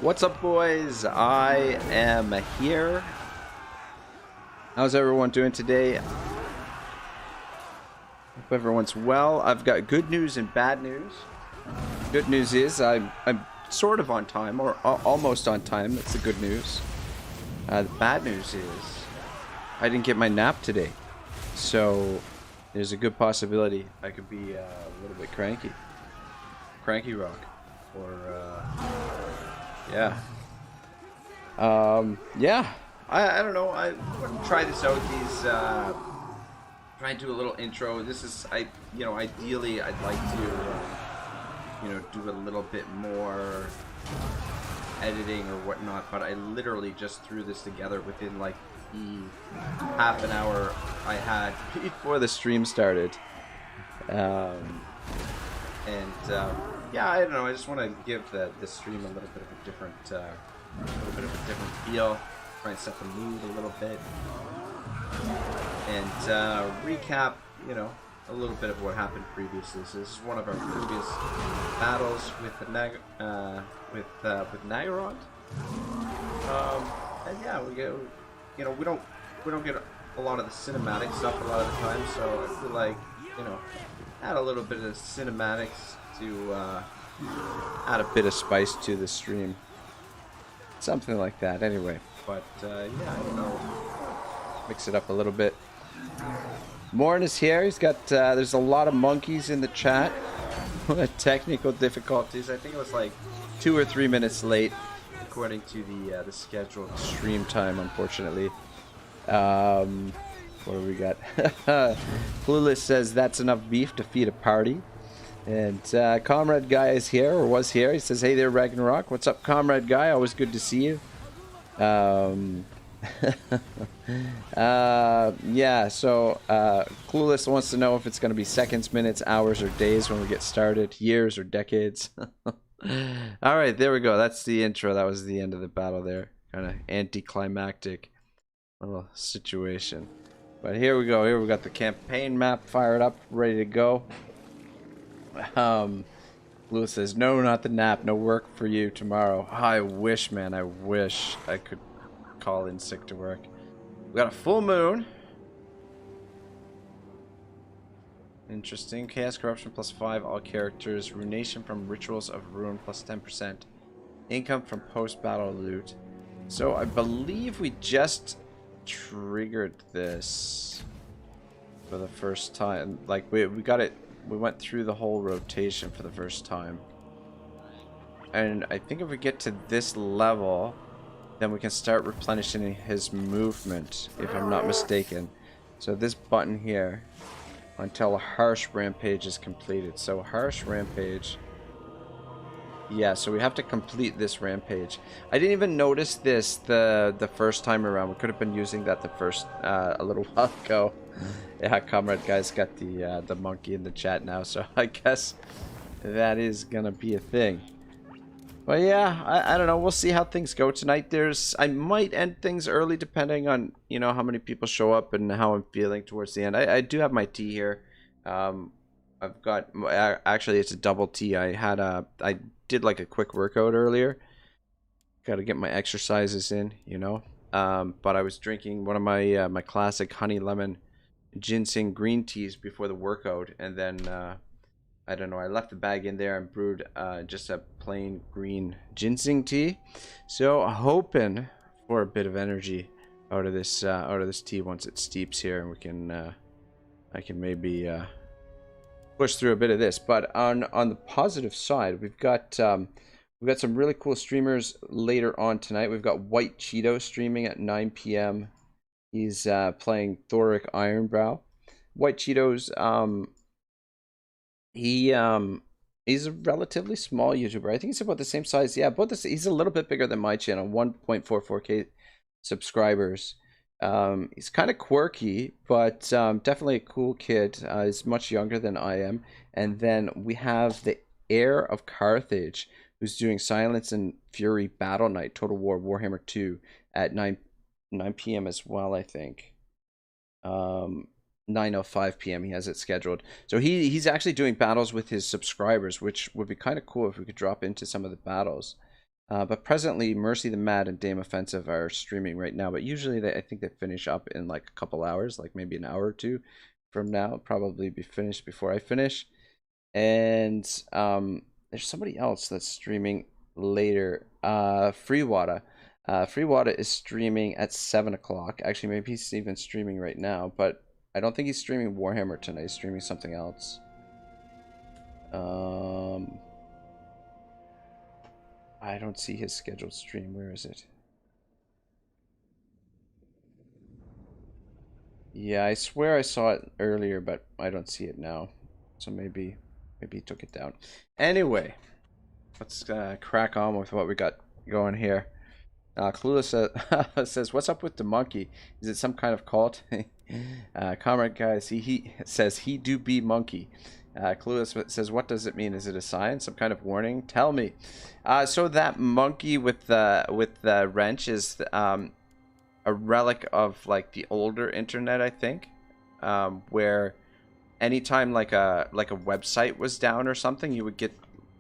What's up, boys? I am here. How's everyone doing today? Hope everyone's well. I've got good news and bad news. Good news is I'm sort of on time, or almost on time. That's the good news. The bad news is I didn't get my nap today, so there's a good possibility I could be a little bit cranky rock, or yeah. I don't know. I want to try this out. Try and do a little intro. This is, ideally I'd like to, do a little bit more editing or whatnot. But I literally just threw this together within like the half an hour I had before the stream started. Yeah, I don't know. I just want to give the stream a little bit of a different, feel. Try and set the mood a little bit, and recap, a little bit of what happened previously. So this is one of our previous battles with the Naggarond. And yeah, we go. We don't get a lot of the cinematic stuff a lot of the time. So I feel like, add a little bit of cinematics to add a bit of spice to the stream. Something like that, anyway. But yeah, I don't know. Mix it up a little bit. Morn is here. He's got. There's a lot of monkeys in the chat. Technical difficulties. I think it was like 2 or 3 minutes late, according to the scheduled stream time. Unfortunately. What do we got? Clueless says that's enough beef to feed a party. And Comrade Guy is here, or was here. He says, hey there, Ragnarok. What's up, Comrade Guy? Always good to see you. Yeah, so Clueless wants to know if it's going to be seconds, minutes, hours, or days when we get started. Years or decades. Alright, there we go. That's the intro. That was the end of the battle there. Kind of anticlimactic little situation. But here we go. Here we got the campaign map fired up, ready to go. Lewis says, no, not the nap. No work for you tomorrow. I wish, man. I wish I could call in sick to work. We got a full moon. Interesting. Chaos Corruption +5. All characters. Ruination from Rituals of Ruin +10%. Income from post-battle loot. So I believe we just triggered this for the first time. Like, we got it. We went through the whole rotation for the first time. And I think if we get to this level, then we can start replenishing his movement, if I'm not mistaken. So this button here, until a Harsh Rampage is completed. So Harsh Rampage. Yeah, so we have to complete this rampage. I didn't even notice this the first time around. We could have been using that the first a little while ago. Yeah, Comrade Guy's got the monkey in the chat now, so I guess that is gonna be a thing. But yeah, I don't know. We'll see how things go tonight. I might end things early depending on how many people show up and how I'm feeling towards the end. I do have my tea here. I've got actually it's a double tea. I did like a quick workout earlier. Got to get my exercises in, But I was drinking one of my my classic honey lemon ginseng green teas before the workout, and then I don't know, I left the bag in there and brewed just a plain green ginseng tea. So hoping for a bit of energy out of this tea once it steeps here, and we can I can maybe push through a bit of this. But on the positive side, we've got some really cool streamers later on tonight. We've got White Cheeto streaming at 9 p.m. He's playing Thoric Ironbrow. White Cheeto's he's a relatively small YouTuber. I think he's about the same size. Yeah, he's a little bit bigger than my channel, 1.44k subscribers. He's kind of quirky, but definitely a cool kid. He's much younger than I am. And then we have the Heir of Carthage, who's doing Silence and Fury Battle Night, Total War Warhammer 2 at 9 p.m. as well, I think. 9:05 p.m. he has it scheduled. So he's actually doing battles with his subscribers, which would be kind of cool if we could drop into some of the battles. But presently, Mercy the Mad and Dame Offensive are streaming right now. But usually, I think they finish up in like a couple hours, like maybe an hour or two from now. Probably be finished before I finish. And there's somebody else that's streaming later. Freewater. Freewater is streaming at 7 o'clock. Actually, maybe he's even streaming right now. But I don't think he's streaming Warhammer tonight. He's streaming something else. I don't see his scheduled stream. Where is it? Yeah, I swear I saw it earlier, but I don't see it now. So maybe he took it down. Anyway, let's crack on with what we got going here. Clueless says, "What's up with the monkey? Is it some kind of cult?" Comrade guys, he says he do be monkey. Clueless says, "What does it mean? Is it a sign? Some kind of warning? Tell me." So that monkey with the wrench is a relic of like the older internet, I think, where anytime like a website was down or something, you would get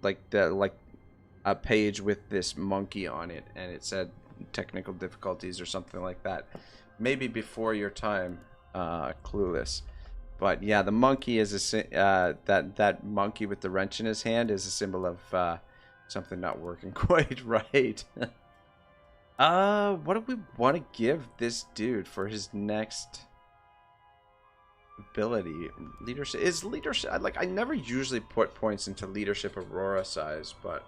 like a page with this monkey on it, and it said technical difficulties or something like that. Maybe before your time, Clueless. But yeah, the monkey is that monkey with the wrench in his hand is a symbol of something not working quite right. What do we want to give this dude for his next ability? Leadership is leadership. Like, I never usually put points into leadership Aurora size, but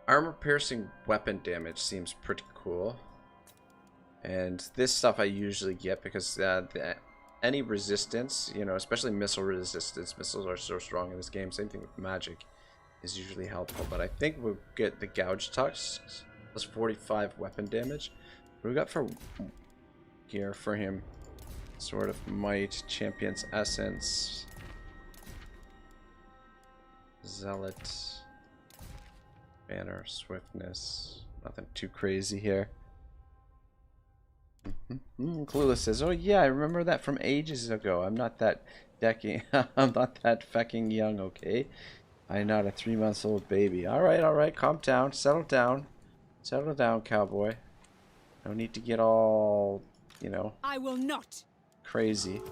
armor piercing weapon damage seems pretty cool. And this stuff I usually get because any resistance, you know, especially missile resistance, missiles are so strong in this game. Same thing with magic is usually helpful. But I think we'll get the Gouge Tux plus 45 weapon damage. What do we got for gear for him? Sword of Might, Champion's Essence, Zealot, Banner, Swiftness. Nothing too crazy here. Clueless says, "Oh yeah, I remember that from ages ago. I'm not that I'm not that fucking young, okay? I'm not a 3-month-old baby. All right, calm down, settle down, cowboy. No need to get all, you know. I will not. Crazy.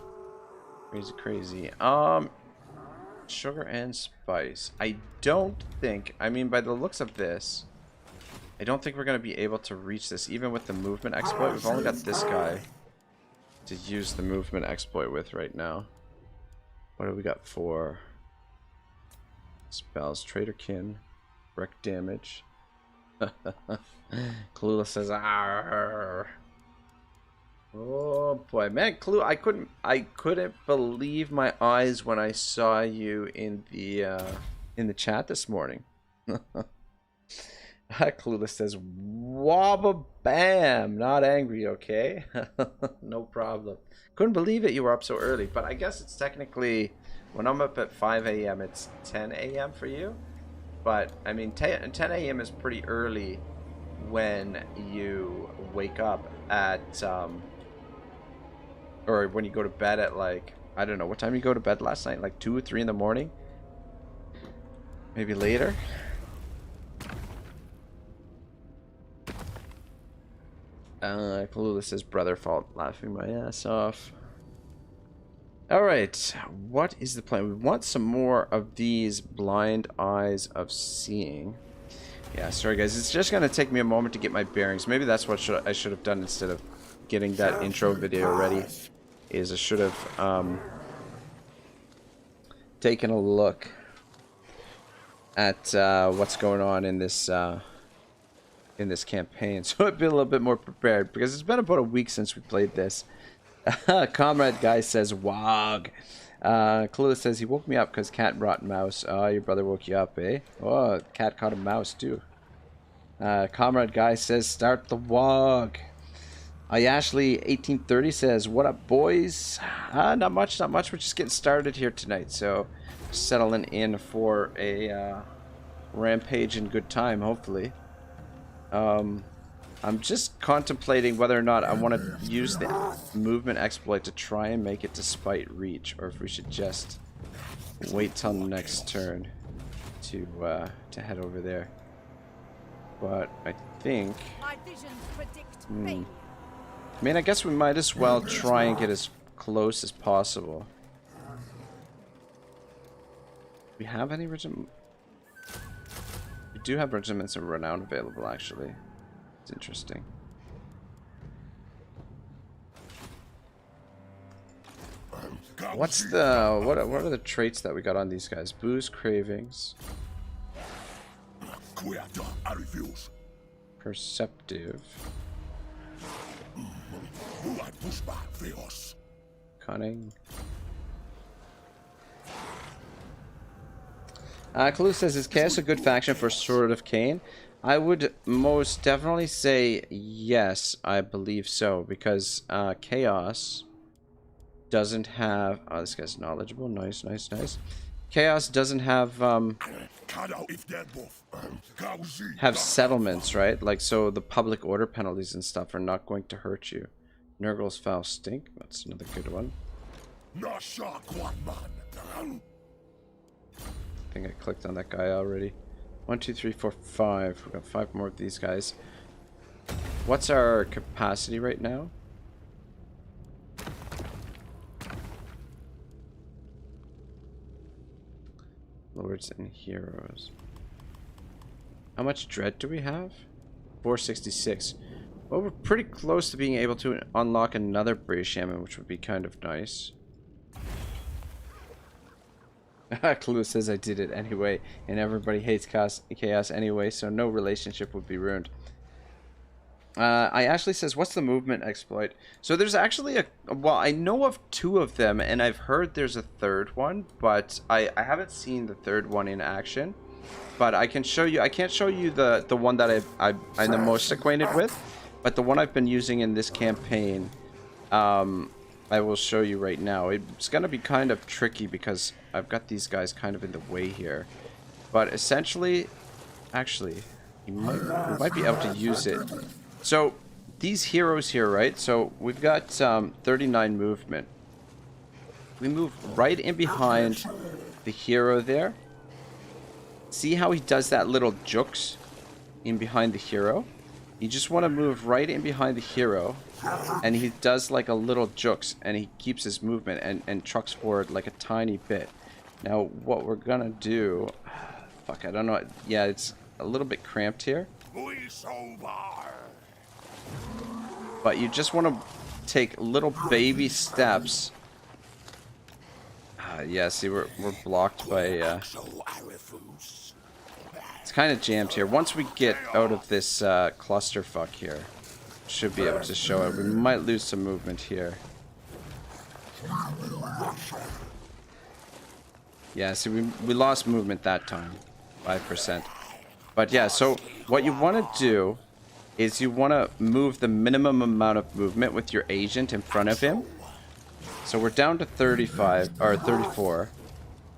Sugar and spice. I don't think. I mean, by the looks of this, I don't think we're going to be able to reach this, even with the movement exploit. We've only got this guy to use the movement exploit with right now. What do we got for spells? Traitor Kin, wreck damage. Clueless says, "Arr." Oh boy, man, I couldn't believe my eyes when I saw you in the chat this morning. Clueless says, "Wabba bam, not angry, okay?" No problem. Couldn't believe it you were up so early, but I guess it's technically, when I'm up at 5 a.m., it's 10 a.m. for you. But, I mean, 10 a.m. is pretty early when you wake up at, or when you go to bed at, like, I don't know, what time you go to bed last night? Like 2 or 3 in the morning? Maybe later? Clueless says, "Brother fault," laughing my ass off. Alright, what is the plan? We want some more of these blind eyes of seeing. Yeah, sorry guys, it's just gonna take me a moment to get my bearings. Maybe that's what I should have done instead of getting that intro video ready. Is I should have taken a look at what's going on in this campaign, so I'd be a little bit more prepared, because it's been about a week since we played this. Comrade guy says, "Wog." Clueless says, "He woke me up because cat brought mouse." Oh, your brother woke you up, eh? Oh, cat caught a mouse too. Comrade guy says, "Start the wog." Ashley 1830 says, "What up, boys?" Not much. We're just getting started here tonight, so settling in for a rampage in good time, hopefully. I'm just contemplating whether or not I want to use the movement exploit to try and make it despite reach, or if we should just wait till the next turn. to head over there. But I think... My visions predict I mean, I guess we might as well try and get as close as possible. Do we have any regiment? We do have regiments of renown available, actually. It's interesting. What's the... What are the traits that we got on these guys? Booze, cravings. Perceptive. Cunning. Clue says, is Chaos a good faction for Sword of Cain? I would most definitely say yes, I believe so, because Chaos doesn't have... Oh, this guy's knowledgeable. Nice, nice, nice. Chaos doesn't have settlements, right? Like, so the public order penalties and stuff are not going to hurt you. Nurgle's Foul Stink. That's another good one. I think I clicked on that guy already. 1, 2, 3, 4, 5. We've got 5 more of these guys. What's our capacity right now? Lords and Heroes. How much dread do we have? 466. Well, we're pretty close to being able to unlock another British Shaman, which would be kind of nice. Clue says I did it anyway, and everybody hates chaos anyway, so no relationship would be ruined. I actually says, what's the movement exploit? So there's actually well, I know of 2 of them, and I've heard there's a 3rd one, but I haven't seen the 3rd one in action. But I can show you. I can't show you the one that I'm the most acquainted with, but the one I've been using in this campaign, I will show you right now. It's gonna be kind of tricky because I've got these guys kind of in the way here. But essentially, actually, we might be able to use it. So these heroes here, right? So we've got 39 movement. We move right in behind the hero there. See how he does that little jukes in behind the hero? You just want to move right in behind the hero, and he does like a little jukes, and he keeps his movement and trucks forward like a tiny bit. Now what we're gonna do... Fuck, I don't know. Yeah, it's a little bit cramped here. But you just want to take little baby steps. Yeah, see, we're blocked by... It's kind of jammed here. Once we get out of this clusterfuck here, should be able to show it. We might lose some movement here. Yeah, see, we lost movement that time. 5%. But yeah, so what you want to do is you want to move the minimum amount of movement with your agent in front of him. So we're down to 35 or 34,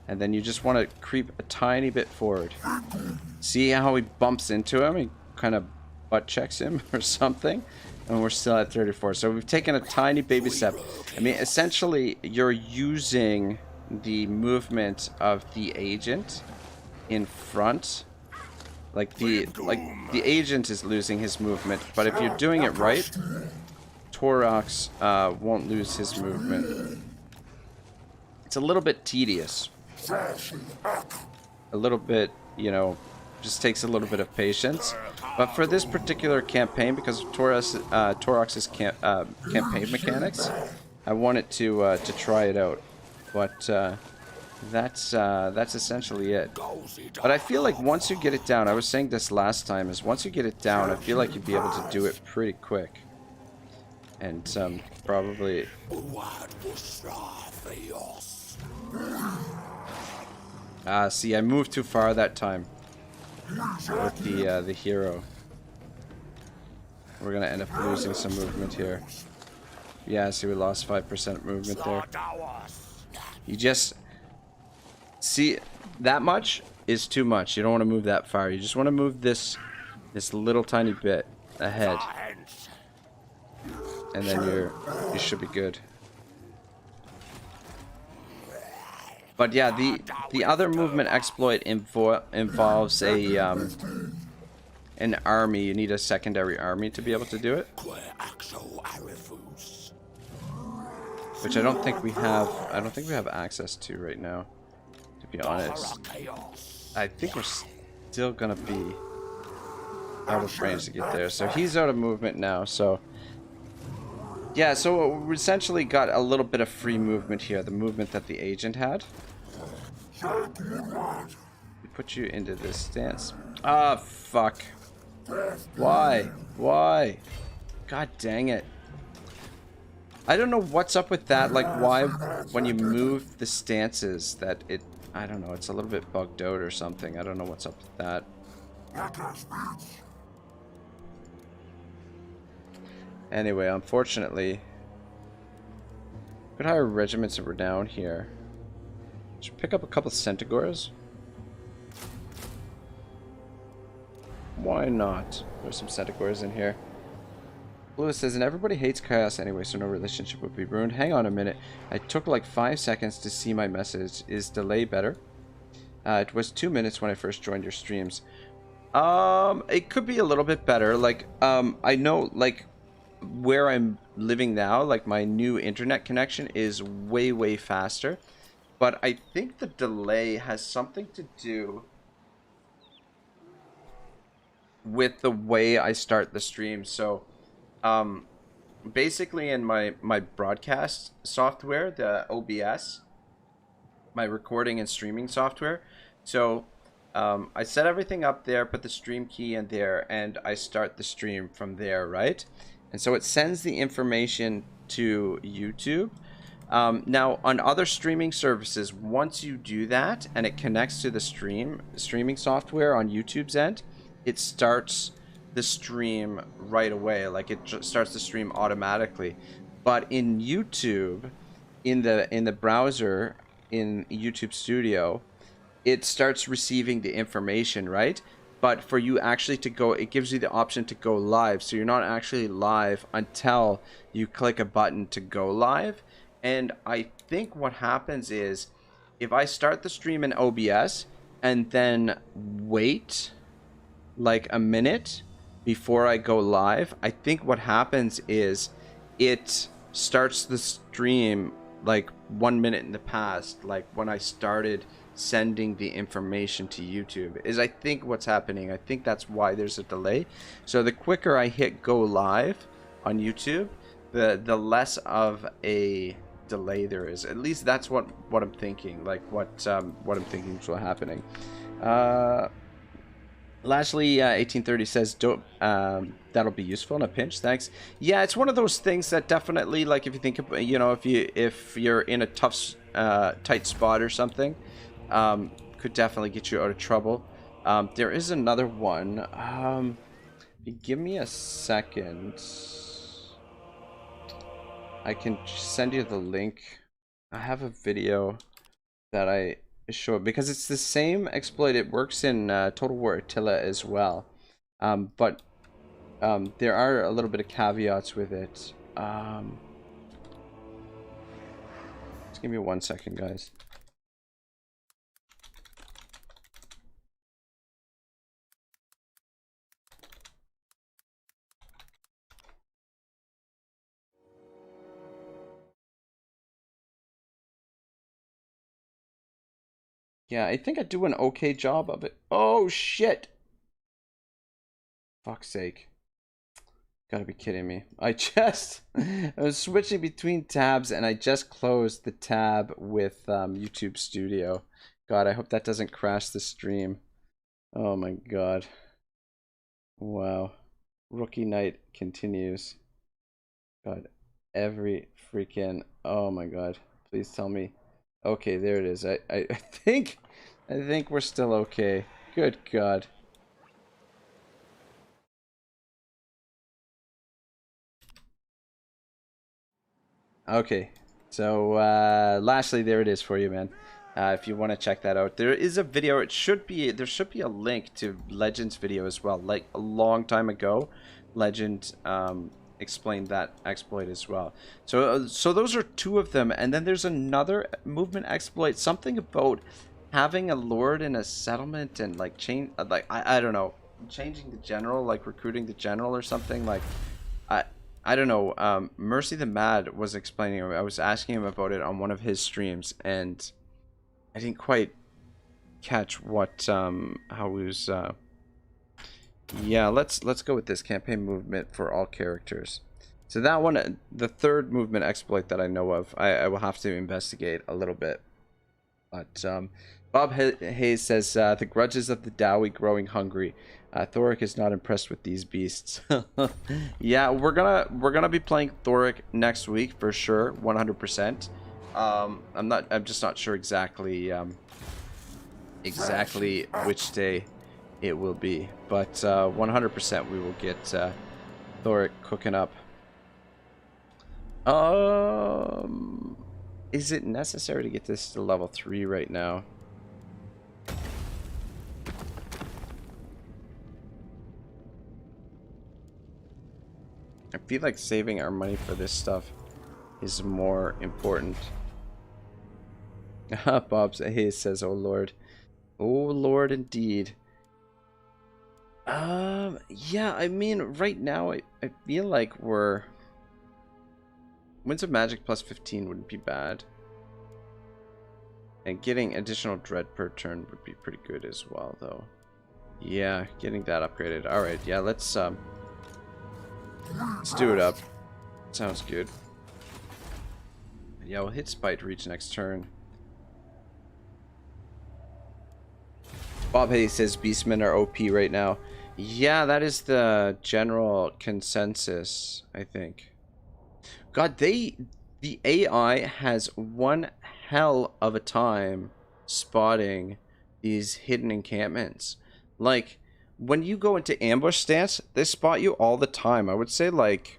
and then you just want to creep a tiny bit forward. See how he bumps into him? He kind of butt checks him or something, and we're still at 34. So we've taken a tiny baby step. I mean, essentially, you're using the movement of the agent in front. Like the agent is losing his movement, but if you're doing it right, Taurox won't lose his movement. It's a little bit tedious. A little bit, you know, just takes a little bit of patience. But for this particular campaign, because of Taurox's campaign mechanics, I wanted to try it out. But that's essentially it. But I feel like once you get it down, I was saying this last time, is once you get it down, I feel like you'd be able to do it pretty quick. And probably... see, I moved too far that time with the hero. We're gonna end up losing some movement here. Yeah, see, we lost 5% movement there. You just... See, that much is too much. You don't want to move that far. You just want to move this little tiny bit ahead. And then you should be good. But yeah, the other movement exploit involves a an army. You need a secondary army to be able to do it, which I don't think we have. I don't think we have access to right now, to be honest. I think we're still gonna be out of range to get there. So he's out of movement now. So yeah, so we essentially got a little bit of free movement here. The movement that the agent had. We put you into this stance. Ah, fuck. Why? Why? God dang it. I don't know what's up with that. Like, why, when you move the stances, that it... I don't know. It's a little bit bugged out or something. I don't know what's up with that. Anyway, unfortunately... Could hire regiments if we're down here. Should pick up a couple of Centaurs. Why not? There's some Centaurs in here. Lewis says, and everybody hates chaos anyway, so no relationship would be ruined. Hang on a minute. I took like 5 seconds to see my message. Is delay better? It was 2 minutes when I first joined your streams. It could be a little bit better. Like, I know, like, where I'm living now, like, my new internet connection is way, way faster. But I think the delay has something to do with the way I start the stream. So, basically in my broadcast software, the OBS, my recording and streaming software. So, I set everything up there, put the stream key in there, and I start the stream from there, right? And so it sends the information to YouTube. Now, on other streaming services, once you do that and it connects to the streaming software on YouTube's end, it starts the stream right away. Like, it starts the stream automatically. But in YouTube, in the browser, in YouTube Studio, it starts receiving the information, right? But for you actually to go, it gives you the option to go live. So you're not actually live until you click a button to go live. And I think what happens is, if I start the stream in OBS and then wait like a minute before I go live, I think what happens is it starts the stream like 1 minute in the past, like when I started sending the information to YouTube, is I think what's happening. I think that's why there's a delay. So the quicker I hit go live on YouTube, the less of a delay there is. At least that's what I'm thinking. Like what I'm thinking is what's happening. Lashley 1830 says, "Don't that'll be useful in a pinch. Thanks." Yeah, it's one of those things that definitely, like, if you think about, you know, if you're in a tough tight spot or something, could definitely get you out of trouble. There is another one. Give me a second. I can send you the link. I have a video that I show, because it's the same exploit. It works in Total War Attila as well. But there are a little bit of caveats with it. Just give me 1 second, guys. Yeah, I think I do an okay job of it. Oh, shit! Fuck's sake. Gotta be kidding me. I was switching between tabs and I just closed the tab with YouTube Studio. God, I hope that doesn't crash the stream. Oh my god. Wow. Rookie night continues. God, every freaking... Oh my god. Please tell me. Okay, there it is. I think we're still okay. Good God. Okay, so Lashley, there it is for you, man. If you want to check that out, there is a video. There should be a link to Legend's video as well. Like a long time ago, Legend explained that exploit as well. So those are two of them, and then there's another movement exploit, something about having a lord in a settlement and like change, like I don't know, changing the general, like recruiting the general or something. Like I don't know. Mercy the Mad was explaining. I was asking him about it on one of his streams, and I didn't quite catch what how he was. Yeah, let's go with this campaign movement for all characters. So that one, the third movement exploit that I know of, I will have to investigate a little bit. But Bob Hayes says the grudges of the Dowie growing hungry. Thoric is not impressed with these beasts. Yeah, we're gonna be playing Thoric next week for sure, 100%. I'm just not sure exactly which day it will be, but 100% we will get Thoric cooking up. Is it necessary to get this to level 3 right now? I feel like saving our money for this stuff is more important. Bob says, "Oh Lord, oh Lord, indeed." Yeah, I mean, right now I feel like we're Winds of Magic plus 15 wouldn't be bad, and getting additional dread per turn would be pretty good as well, though. Yeah, getting that upgraded. All right, yeah, let's do it up. Sounds good. Yeah, we'll hit Spite Reach next turn. Bob Hayes says Beastmen are OP right now. Yeah, that is the general consensus, I think. God, the AI has one hell of a time spotting these hidden encampments. Like, when you go into ambush stance, they spot you all the time. I would say, like,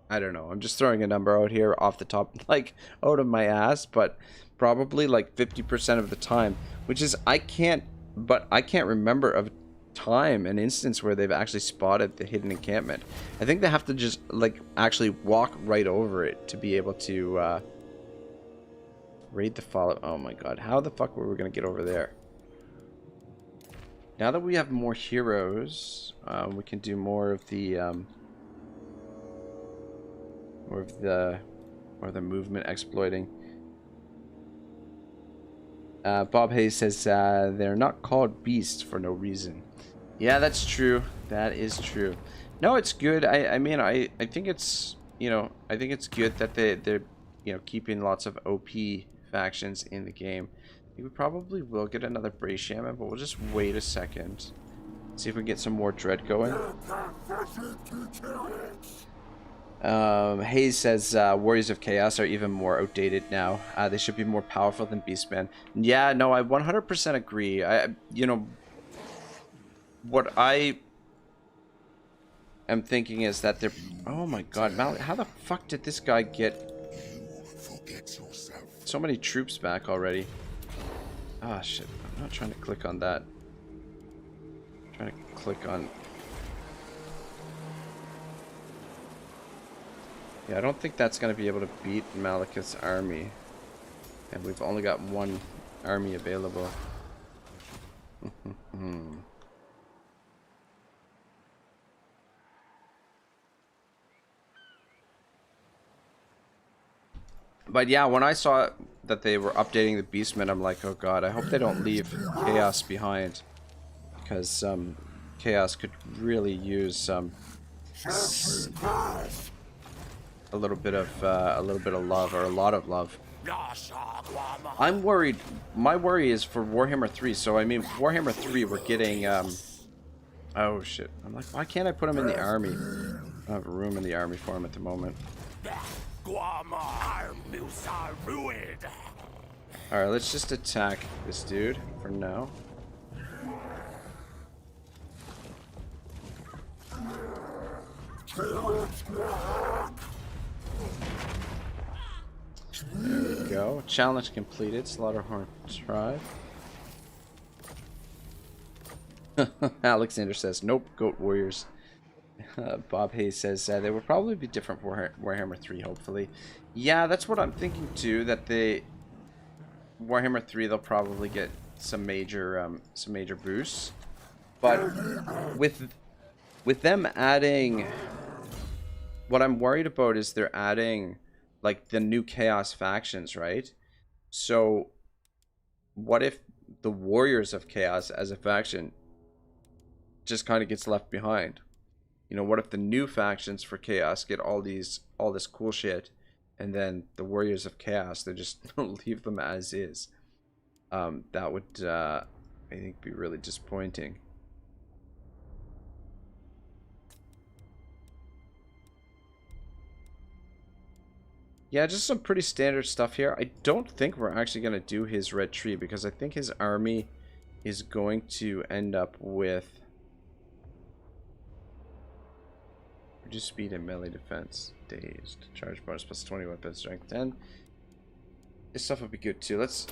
I don't know, I'm just throwing a number out here off the top, like, out of my ass, but probably like 50% of the time, which is, I can't remember of time, an instance where they've actually spotted the hidden encampment. I think they have to just, like, actually walk right over it to be able to raid the follow. Oh my god, how the fuck were we gonna get over there? Now that we have more heroes, we can do more of the movement exploiting. Bob Hayes says they're not called beasts for no reason. Yeah, that's true. That is true. No, it's good. I mean, I think it's, you know, I think it's good that they're you know, keeping lots of OP factions in the game. I think we probably will get another Bray Shaman, but we'll just wait a second. See if we can get some more dread going. Hayes says Warriors of Chaos are even more outdated now. They should be more powerful than Beastmen. Yeah, no, I 100% agree. You know, what I am thinking is that they're... Oh my god, Malik, how the fuck did this guy get so many troops back already? Ah, shit. I'm not trying to click on that. I'm trying to click on... Yeah, I don't think that's going to be able to beat Malekith's army. And we've only got one army available. But yeah, when I saw that they were updating the Beastmen, I'm like, oh god, I hope they don't leave Chaos behind. Because Chaos could really use a little bit of love, or a lot of love. I'm worried. My worry is for Warhammer 3. So I mean, Warhammer 3, we're getting oh shit. I'm like, why can't I put him in the army? I don't have room in the army for him at the moment. Alright, let's just attack this dude for now. There we go. Challenge completed. Slaughterhorn Tribe. Alexander says, nope, Goat Warriors. Bob Hayes says they will probably be different for Warhammer 3, hopefully. Yeah, that's what I'm thinking too. That the Warhammer 3, they'll probably get some major boosts. But with them adding, what I'm worried about is they're adding like the new Chaos factions, right? So what if the Warriors of Chaos as a faction just kind of gets left behind? You know, what if the new factions for Chaos get all this cool shit, and then the Warriors of Chaos, they just leave them as is? That would, I think, be really disappointing. Yeah, just some pretty standard stuff here. I don't think we're actually going to do his red tree, because I think his army is going to end up with reduce speed and melee defense. Dazed. Charge bonus plus 20 weapon strength 10. This stuff would be good too. Let's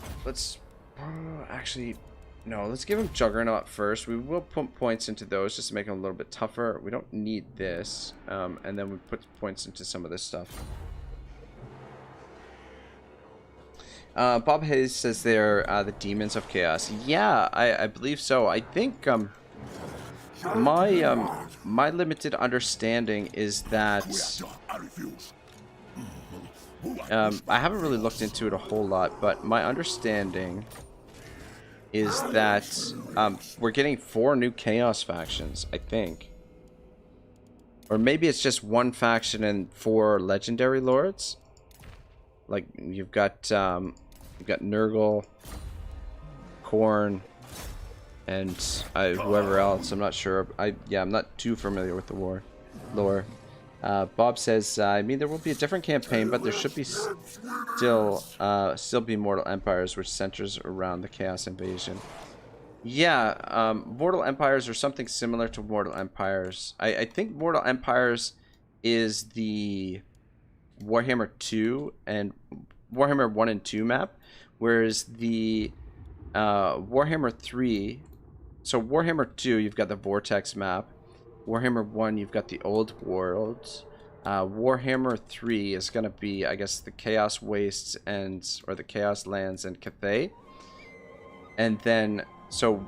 actually, no, let's give him Juggernaut first. We will put points into those just to make him a little bit tougher. We don't need this. And then we put points into some of this stuff. Bob Hayes says they're the Demons of Chaos. Yeah, I believe so. I think my limited understanding is that I haven't really looked into it a whole lot, but my understanding is that we're getting 4 new Chaos factions, I think. Or maybe it's just 1 faction and 4 legendary lords. Like you've got Nurgle, Khorne, and whoever else. I'm not sure. I'm not too familiar with the lore. Bob says, I mean, there will be a different campaign, but there should be still be Mortal Empires, which centers around the Chaos Invasion. Yeah, Mortal Empires are something similar to Mortal Empires. I think Mortal Empires is the Warhammer 2 and Warhammer 1 and 2 map, whereas the Warhammer 3, so Warhammer 2, you've got the Vortex map. Warhammer 1, you've got the Old Worlds. Warhammer 3 is going to be, I guess, the Chaos Wastes or the Chaos Lands and Cathay. And then, so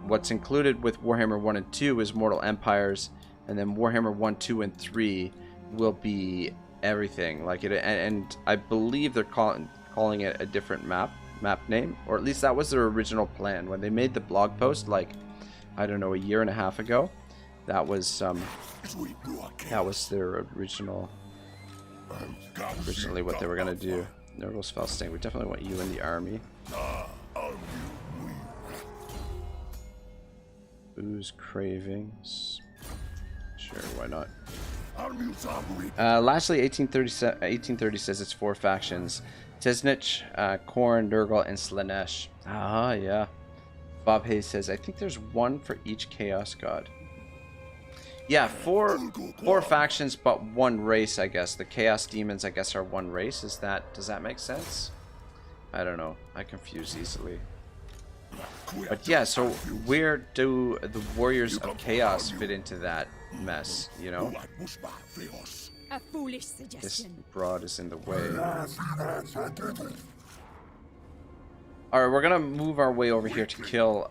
what's included with Warhammer 1 and 2 is Mortal Empires, and then Warhammer 1, 2, and 3 will be everything. Like it, and I believe they're calling it a different map name, or at least that was their original plan when they made the blog post, like, I don't know, a year and a half ago. That was their originally what they were gonna do. Nurgle's Fell Sting. We definitely want you in the army. Booze Cravings. Sure, why not? Lastly, 1830 says it's 4 factions: Tiznich, Khorne, Nurgle, and Slaanesh. Ah, yeah. Bob Hayes says, I think there's 1 for each Chaos God. Yeah, 4 factions, but 1 race, I guess. The Chaos Demons, I guess, are 1 race. Does that make sense? I don't know. I confuse easily. But yeah, so where do the Warriors of Chaos fit into that mess, you know? A foolish suggestion. This broad is in the way. Alright, we're gonna move our way over here to kill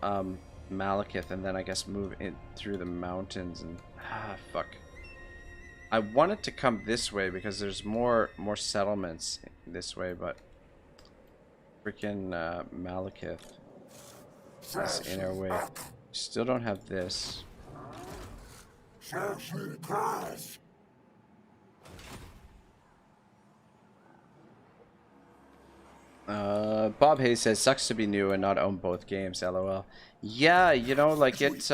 Malekith, and then I guess move in through the mountains and fuck. I wanted to come this way because there's more settlements this way, but freaking Malekith is in our way. Still don't have this. Bob Hayes says, sucks to be new and not own both games, lol. Yeah, you know, like it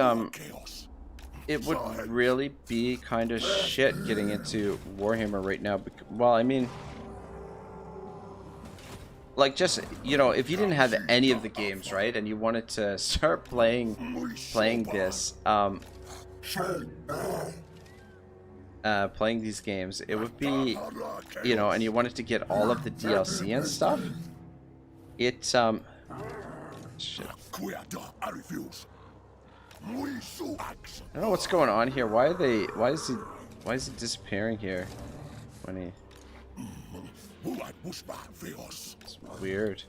would really be kind of shit getting into Warhammer right now. Well, I mean, like, just, you know, if you didn't have any of the games, right, and you wanted to start playing this, playing these games, it would be, you know, and you wanted to get all of the DLC and stuff, shit. don't know what's going on here. Why are they? Why is he disappearing here? When he? It's weird.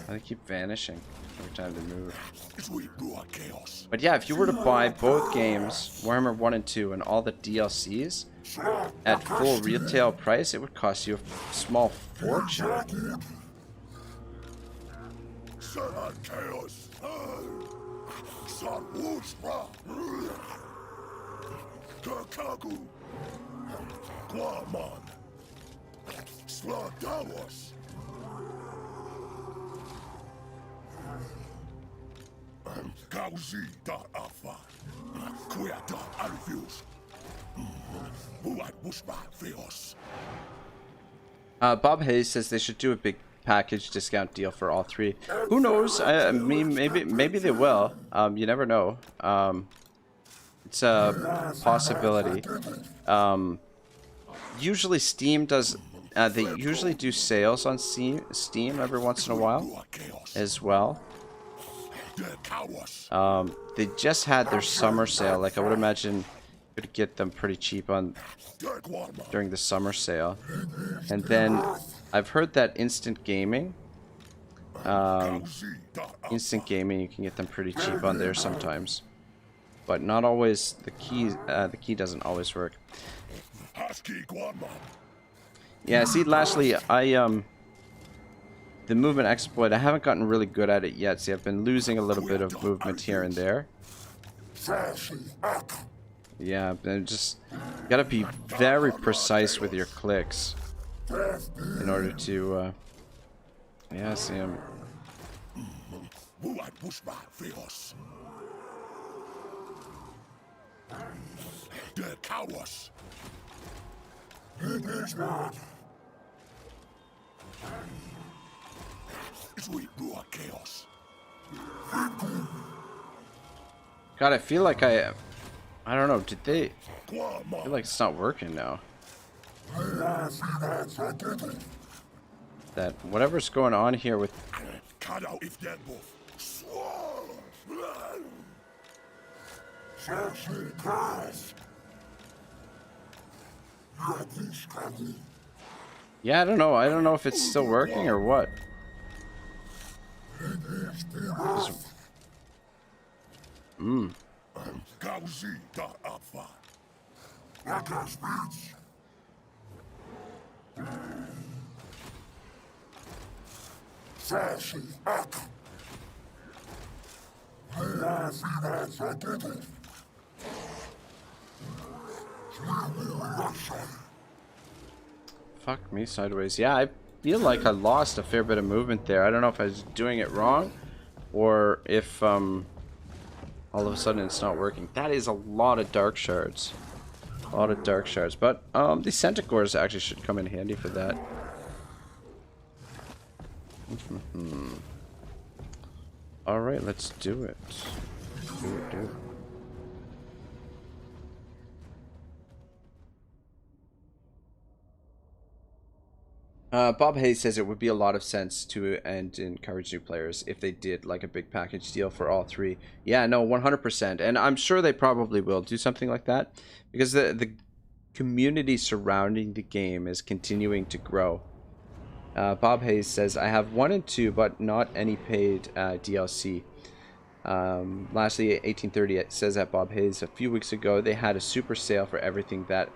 They keep vanishing every time they move. But yeah, if you were to buy both games, Warhammer 1 and 2, and all the DLCs at full retail price, it would cost you a small fortune. Bob Hayes says they should do a big package discount deal for all three. Who knows? I mean, maybe they will. You never know. It's a possibility. Usually Steam does. They usually do sales on Steam every once in a while, as well. They just had their summer sale. Like, I would imagine you could get them pretty cheap during the summer sale. And then I've heard that instant gaming, you can get them pretty cheap on there sometimes, but not always. The key doesn't always work. Yeah, see, lastly, the movement exploit, I haven't gotten really good at it yet. See, I've been losing a little bit of movement here and there. Yeah, and just gotta be very precise with your clicks in order to, yeah, see him. God, I feel like I don't know, did they? I feel like it's not working now. That whatever's going on here with yeah, I don't know. I don't know if it's still working or what. Fuck me sideways. Yeah, I feel like I lost a fair bit of movement there. I don't know if I was doing it wrong or if all of a sudden it's not working. That is a lot of dark shards. A lot of dark shards. But the Centaurs actually should come in handy for that. Alright, let's do it. Do it. Bob Hayes says it would be a lot of sense to and encourage new players if they did like a big package deal for all three. Yeah, no, 100%. And I'm sure they probably will do something like that because the community surrounding the game is continuing to grow. Bob Hayes says, I have 1 and 2, but not any paid DLC. Lastly, 1830 it says that Bob Hayes, a few weeks ago, they had a super sale for everything that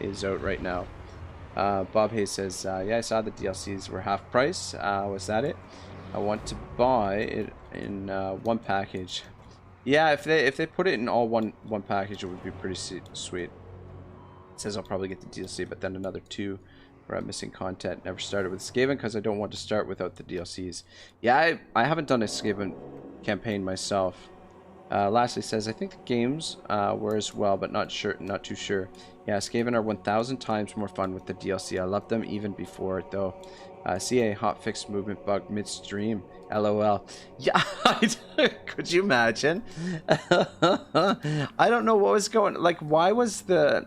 is out right now. Bob Hayes says, yeah, I saw the DLCs were half price. Was that it? I want to buy it in one package. Yeah, if they put it in all one package, it would be pretty sweet. It says I'll probably get the DLC, but then another 2 where I'm missing content. Never started with Skaven because I don't want to start without the DLCs. Yeah, I haven't done a Skaven campaign myself. Lastly says, I think the games were as well, but not too sure. Yeah, Skaven are 1,000 times more fun with the DLC. I loved them even before it, though. CA hotfix movement bug midstream. LOL. Yeah, could you imagine? I don't know what was going. Like, why was the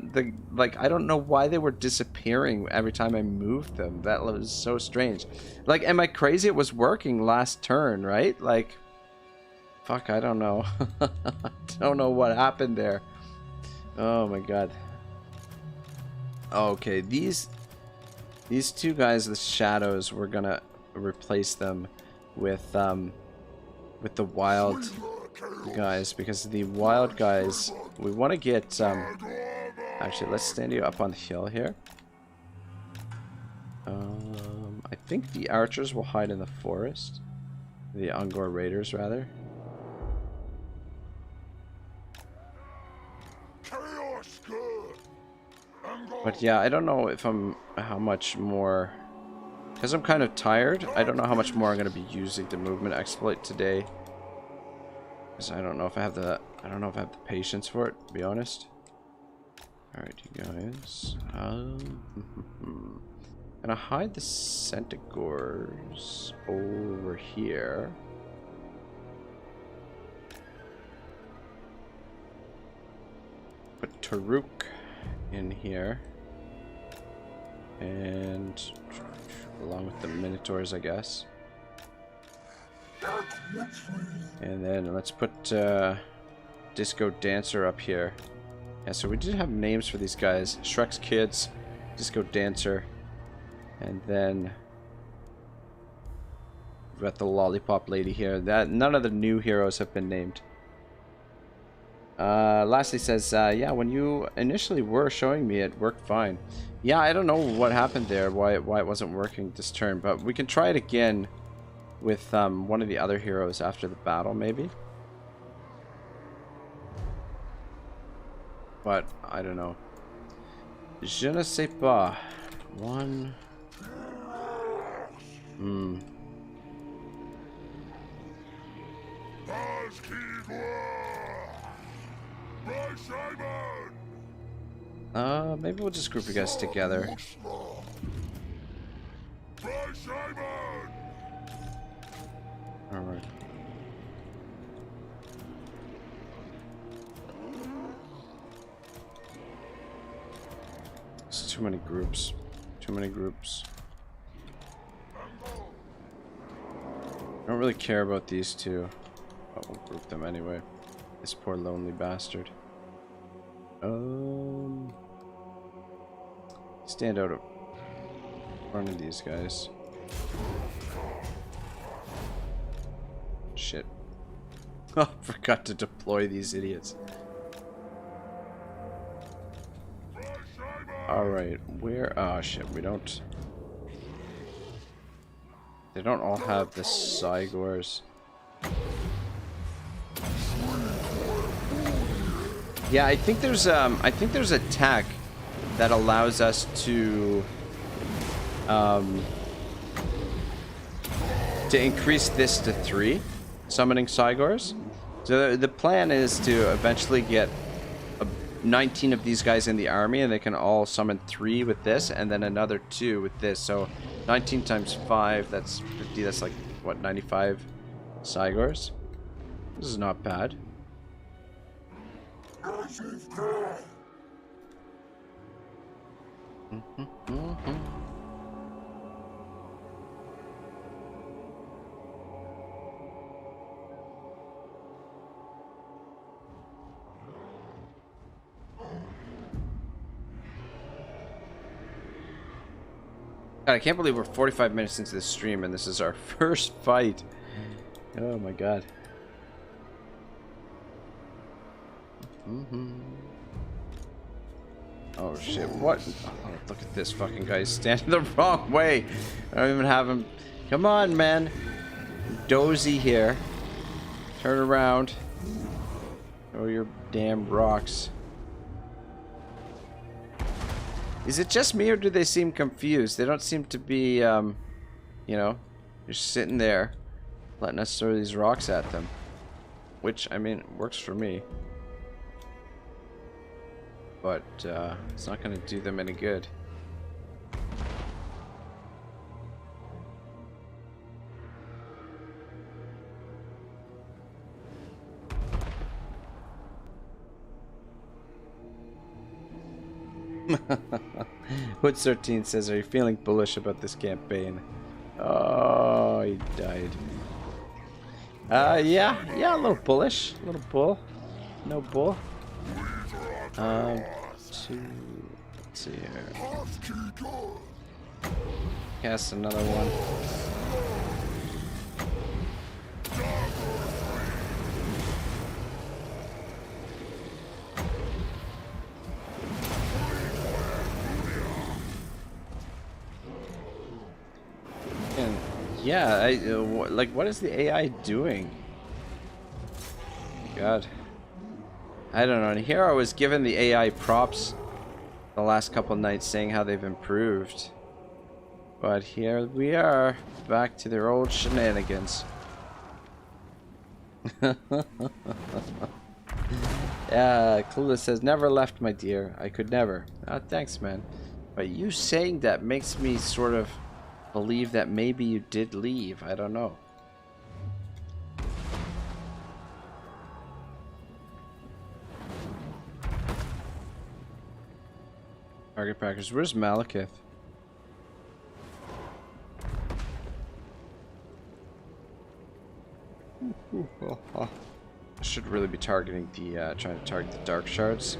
like? I don't know why they were disappearing every time I moved them. That was so strange. Like, am I crazy? It was working last turn, right? Like, Fuck, I don't know. I don't know what happened there. Oh my god. Okay, these two guys, the shadows, we're gonna replace them with the wild guys, because the wild guys, we want to get actually, let's stand you up on the hill here. I think the archers will hide in the forest, the Ungor raiders rather. But yeah, I don't know if how much more, because I'm kind of tired. I don't know how much more I'm going to be using the movement exploit today, because I don't know if I have the patience for it, to be honest. All right, you guys. Gonna hide the Centaurs over here. Put Taruk in here. And along with the Minotaurs, I guess. And then let's put Disco Dancer up here. Yeah, so we did have names for these guys. Shrek's Kids, Disco Dancer, and then we've got the Lollipop Lady here. None of the new heroes have been named. Lastly says, yeah, when you initially were showing me, it worked fine. Yeah, I don't know what happened there, why it wasn't working this turn, but we can try it again with one of the other heroes after the battle, maybe. But I don't know. Je ne sais pas. One. Maybe we'll just group you guys together. Alright. It's too many groups. Too many groups. I don't really care about these two. But we'll group them anyway. This poor lonely bastard. Stand out in front of these guys. Shit. Oh, forgot to deploy these idiots. Alright, where? Oh shit, we don't. They don't all have the Cygors. Yeah, I think there's a tech that allows us to increase this to 3 summoning Cygors. So the plan is to eventually get 19 of these guys in the army, and they can all summon 3 with this, and then another 2 with this. So 19 times 5, that's 50. That's like what, 95 Cygors. This is not bad. God, I can't believe we're 45 minutes into this stream and this is our first fight. Oh my god. Oh shit, what? Oh, look at this fucking guy standing the wrong way. I don't even have him. Come on, man. Dozy here. Turn around. Oh, your damn rocks. Is it just me, or do they seem confused? They don't seem to be, you know, just sitting there letting us throw these rocks at them. Which, I mean, works for me. But, it's not going to do them any good. Hood 13 says, are you feeling bullish about this campaign? Oh, he died. Yeah, a little bullish. A little bull. No bull. Two. Let's see here. Cast another one. And yeah, like, what is the AI doing? God, I don't know. And here I was given the AI props the last couple nights, saying how they've improved, but here we are back to their old shenanigans. Yeah, Clueless says, never left, my dear. I could never. Thanks, man. But you saying that makes me sort of believe that maybe you did leave. I don't know. Target Packers. Where's Malekith? I should really be targeting the, trying to target the dark shards.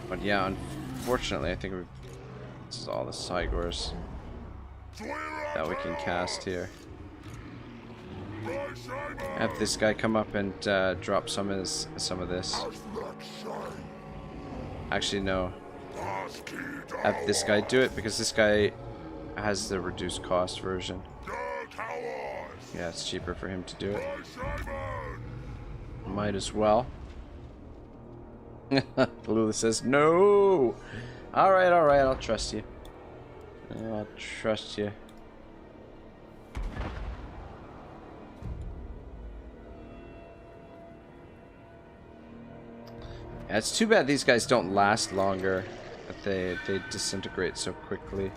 But yeah, unfortunately, I think this is all the Cygors that we can cast here. Have this guy come up and drop some of this. Actually, no. Have this guy do it because this guy has the reduced cost version. Yeah, it's cheaper for him to do it. Might as well. Blue says no. All right, I'll trust you. I'll trust you. Yeah, it's too bad these guys don't last longer. That they disintegrate so quickly.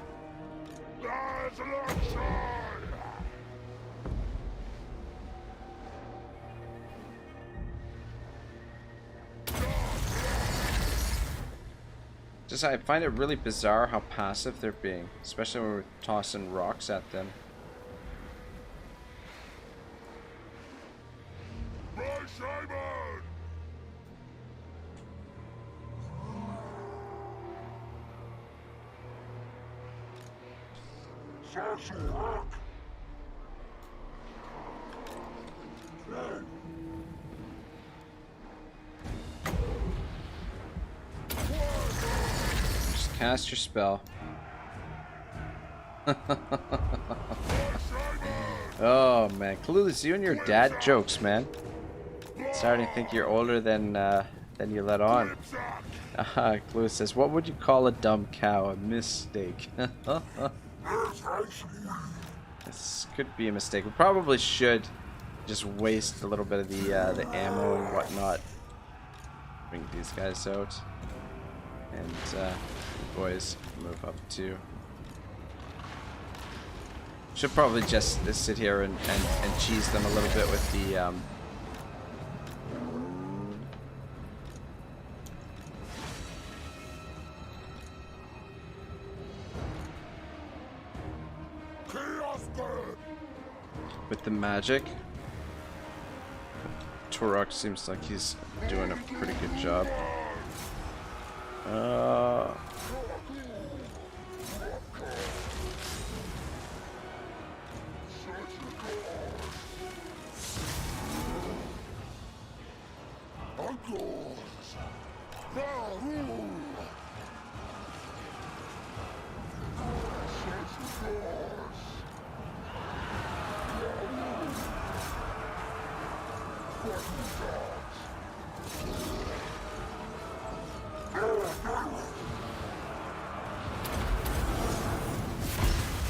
Just, I find it really bizarre how passive they're being, especially when we're tossing rocks at them. Just cast your spell. Oh man, Clueless, you and your dad jokes, man. Starting to think you're older than you let on. Clueless says, "What would you call a dumb cow? A mistake." This could be a mistake. We probably should just waste a little bit of the ammo and whatnot. Bring these guys out, and you boys move up too. Should probably just sit here and cheese them a little bit with the magic. Taurox seems like he's doing a pretty good job.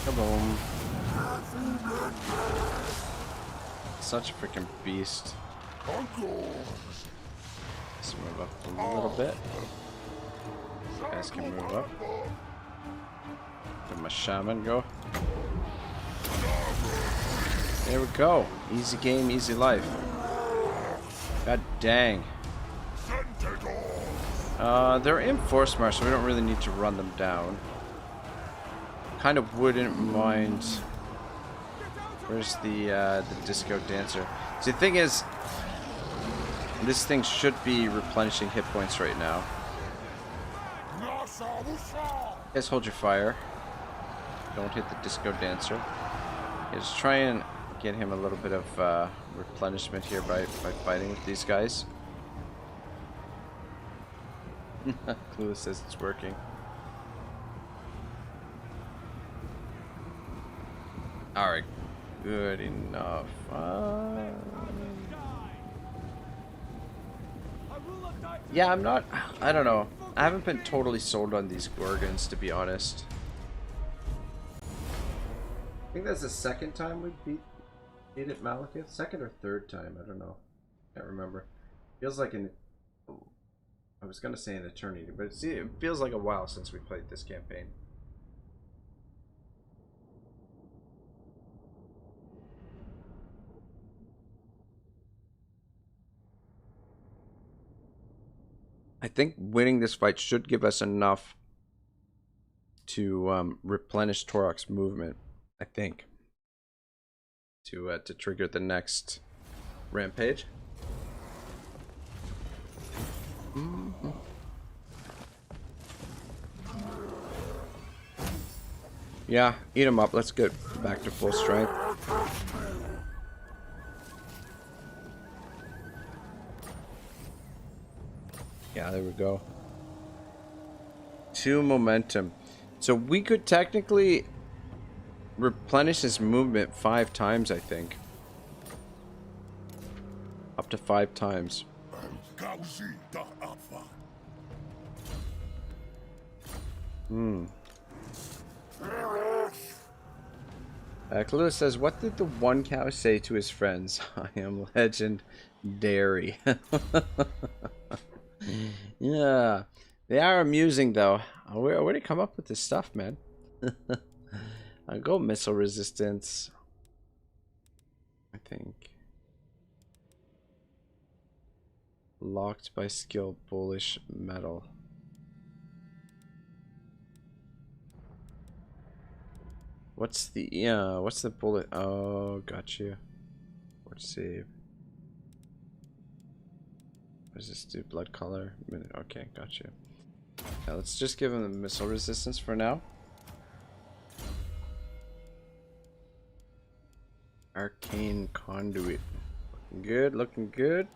Kaboom. Such a freaking beast. Let's move up a little bit. You guys can move up. Let my shaman go. There we go. Easy game, easy life. God dang. They're in force march, so we don't really need to run them down. kind of wouldn't mind. Where's the disco dancer? See, the thing is, this thing should be replenishing hit points right now. Guys, hold your fire. Don't hit the disco dancer. Yeah, just try and get him a little bit of replenishment here by fighting with these guys. Clueless says it's working. Alright, good enough. Yeah, I don't know. I haven't been totally sold on these Gorgons, to be honest. I think that's the second time we beat it, Malekith. Second or third time, I don't know. Can't remember. Feels like I was gonna say an eternity, but it feels like a while since we played this campaign. I think winning this fight should give us enough to replenish Taurox's movement, I think, to trigger the next rampage. Yeah, eat him up. Let's get back to full strength. Yeah, there we go. 2 momentum. So we could technically replenish his movement 5 times, I think. Up to 5 times. Clueless says, what did the one cow say to his friends? I am legendary. Yeah, they are amusing though. Where did he come up with this stuff, man? I'll go missile resistance, I think. Locked by skill, bullish metal. What's the bullet? Oh, got you. What save? What does this do? Blood color? Okay, got you. Yeah, let's just give him the missile resistance for now. Arcane conduit. Looking good, looking good.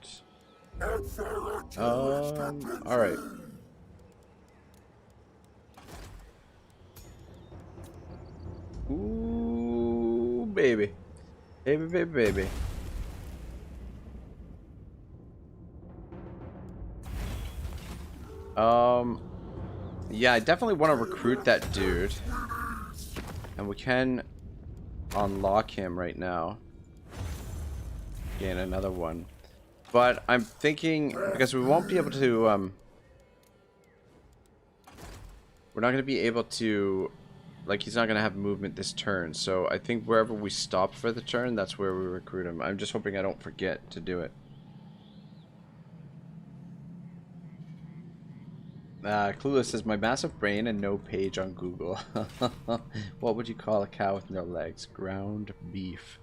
Alright. Ooh, baby. Baby, baby, baby. Yeah, I definitely want to recruit that dude. And we can unlock him right now. Gain another one. But I'm thinking, because we won't be able to, we're not going to be able to, like, he's not going to have movement this turn. So I think wherever we stop for the turn, that's where we recruit him. I'm just hoping I don't forget to do it. Clueless says, my massive brain and no page on Google. What would you call a cow with no legs? Ground beef.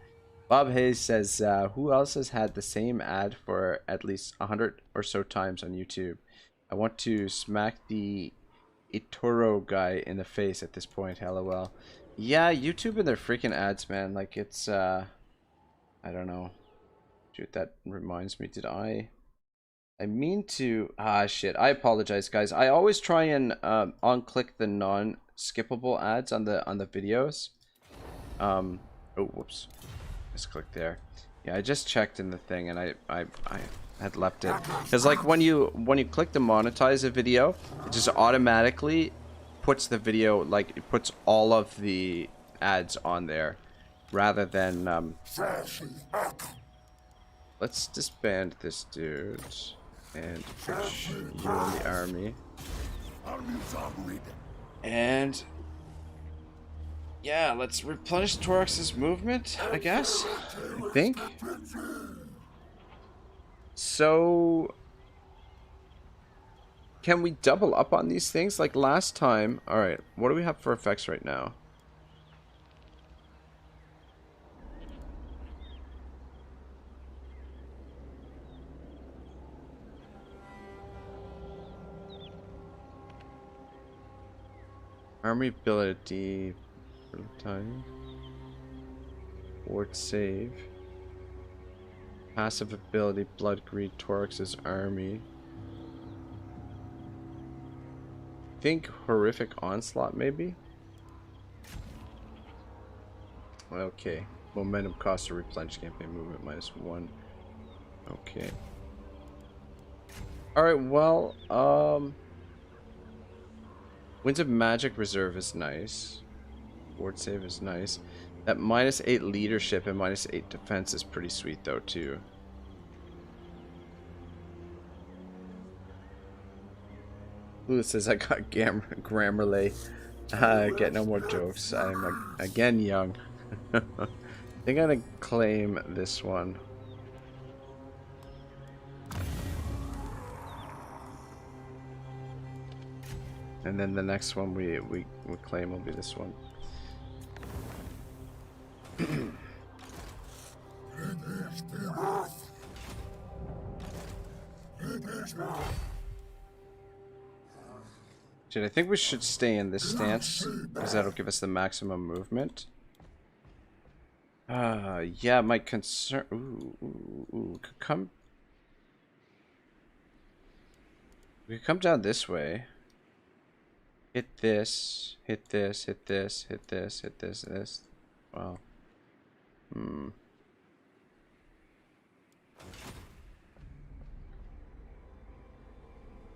Bob Hayes says, who else has had the same ad for at least 100 or so times on YouTube? I want to smack the Itoro guy in the face at this point, lol. Yeah, YouTube and their freaking ads, man. Like, it's, I don't know. Shoot, that reminds me, did I mean to... shit. I apologize, guys. I always try and unclick the non-skippable ads on the videos. Oh, whoops. Just click there. Yeah, I just checked in the thing and I had left it. Because like when you click to monetize a video, it just automatically puts the video, like it puts all of the ads on there rather than let's disband this dude. And put you in the army. And yeah, let's replenish Taurox's movement, I guess. I think. So can we double up on these things like last time? Alright, what do we have for effects right now? Army ability. Time. Ward save. Passive ability. Blood Greed. Taurox's army. Think horrific onslaught maybe. Okay. Momentum cost to replenish campaign movement -1. Okay. Alright, well, Winds of Magic Reserve is nice. Ward save is nice. That -8 leadership and -8 defense is pretty sweet though too. Lewis says I got Grammarly. Get no more jokes. I'm again young. I think I'm gonna claim this one. And then the next one we claim will be this one. Dude, I think we should stay in this stance because that'll give us the maximum movement. Yeah, my concern. Could come. We could come down this way. Hit this. Hit this. Hit this. Hit this. Hit this. This. Wow.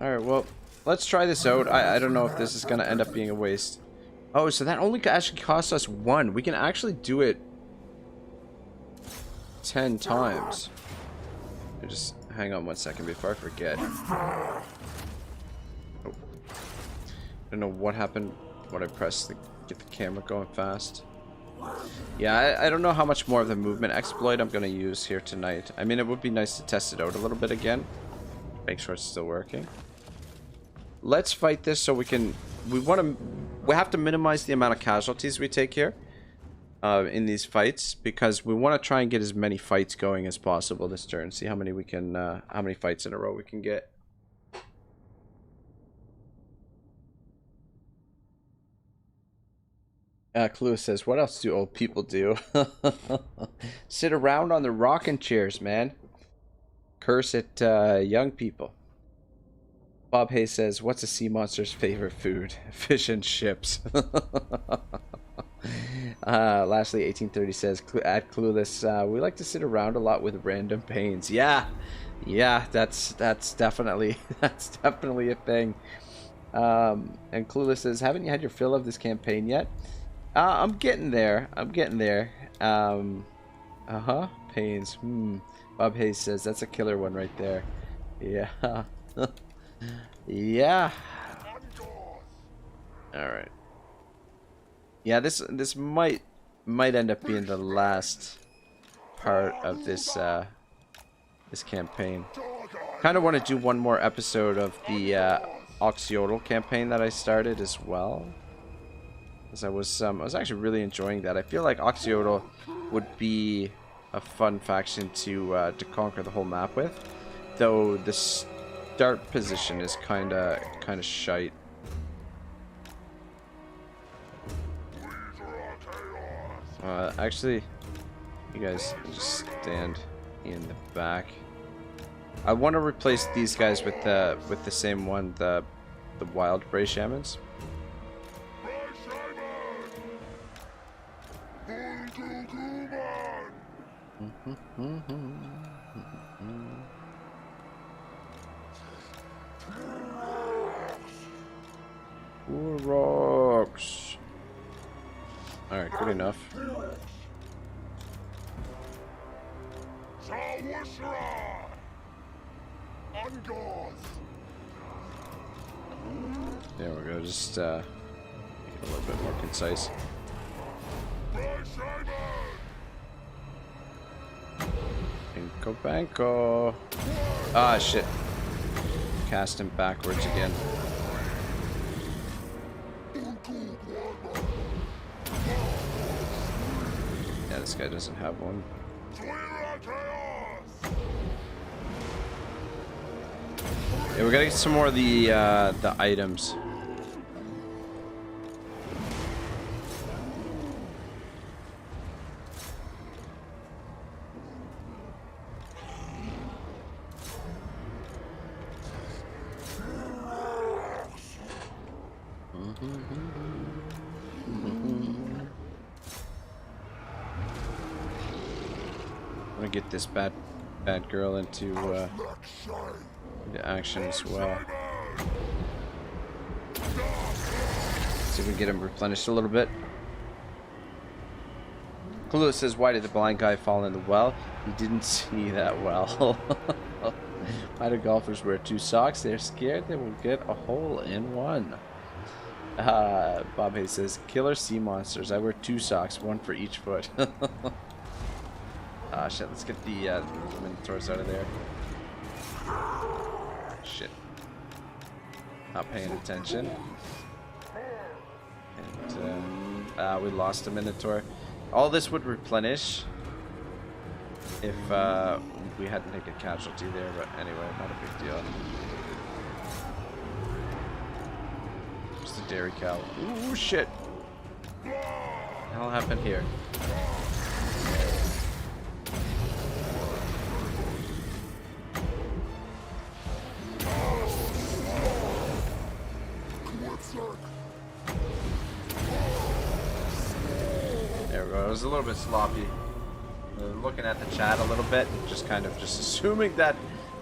Alright, well, let's try this out. I don't know if this is going to end up being a waste. Oh, so that only actually costs us 1. We can actually do it 10 times. Just hang on 1 second before I forget. Oh. I don't know what happened when I pressed to get the camera going fast. Yeah, I don't know how much more of the movement exploit I'm going to use here tonight. I mean, it would be nice to test it out a little bit again. Make sure it's still working. Let's fight this so we can... We have to minimize the amount of casualties we take here in these fights, because we want to try and get as many fights going as possible this turn. See how many we can, how many fights in a row we can get. Clue says, what else do old people do? Sit around on the rocking chairs, man. Curse at young people. Bob Hayes says, what's a sea monster's favorite food? Fish and chips. Lastly, 1830 says, at Clueless, we like to sit around a lot with random pains. Yeah, that's definitely a thing. And Clueless says, haven't you had your fill of this campaign yet? I'm getting there. Pains. Bob Hayes says, that's a killer one right there. Yeah. Yeah. Alright. Yeah, this might end up being the last part of this this campaign. Kind of want to do one more episode of the Oxyodal campaign that I started as well. Because I was actually really enjoying that. I feel like Oxyodal would be a fun faction to conquer the whole map with, though the start position is kind of shite. Actually, you guys just stand in the back. I want to replace these guys with the same one, the wild Bray Shamans. Rocks. Alright, good enough. There we go, just make it a little bit more concise. Banco, banco. Ah, shit. Cast him backwards again. Yeah, this guy doesn't have one. Yeah, we gotta get some more of the items. gonna get this bad girl into action as well. See if we can get him replenished a little bit. Clueless says, why did the blind guy fall in the well? He didn't see that well. Why do golfers wear 2 socks? They're scared they will get a hole in one. Bob Hayes says, killer sea monsters. I wear 2 socks, 1 for each foot. Ah, shit. Let's get the Minotaurs out of there. Shit. Not paying attention. And we lost a Minotaur. All this would replenish if we hadn't taken a casualty there, but anyway, not a big deal. Just a dairy cow. Ooh, shit. What the hell happened here? There we go. It was a little bit sloppy. Looking at the chat a little bit and just kind of just assuming that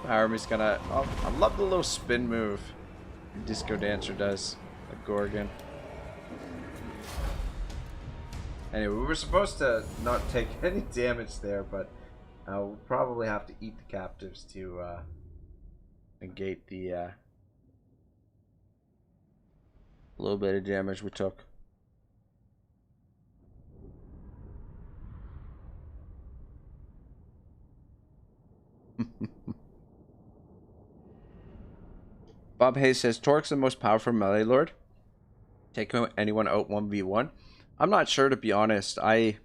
my army's gonna... Oh, I love the little spin move Disco Dancer does, like Gorgon. Anyway, we were supposed to not take any damage there, but we'll probably have to eat the captives to negate the little bit of damage we took. Bob Hayes says, Taurox the most powerful melee lord. Take anyone out 1v1. I'm not sure, to be honest. I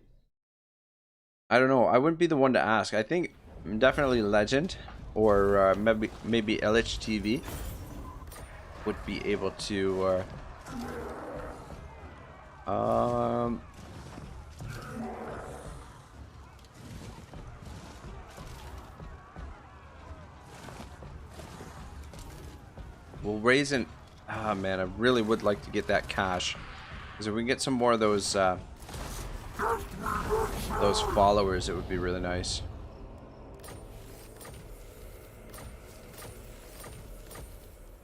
don't know. I wouldn't be the one to ask. I think definitely Legend or maybe LHTV would be able to we'll raise an... Ah, man, I really would like to get that cash. Because if we can get some more of those followers, it would be really nice.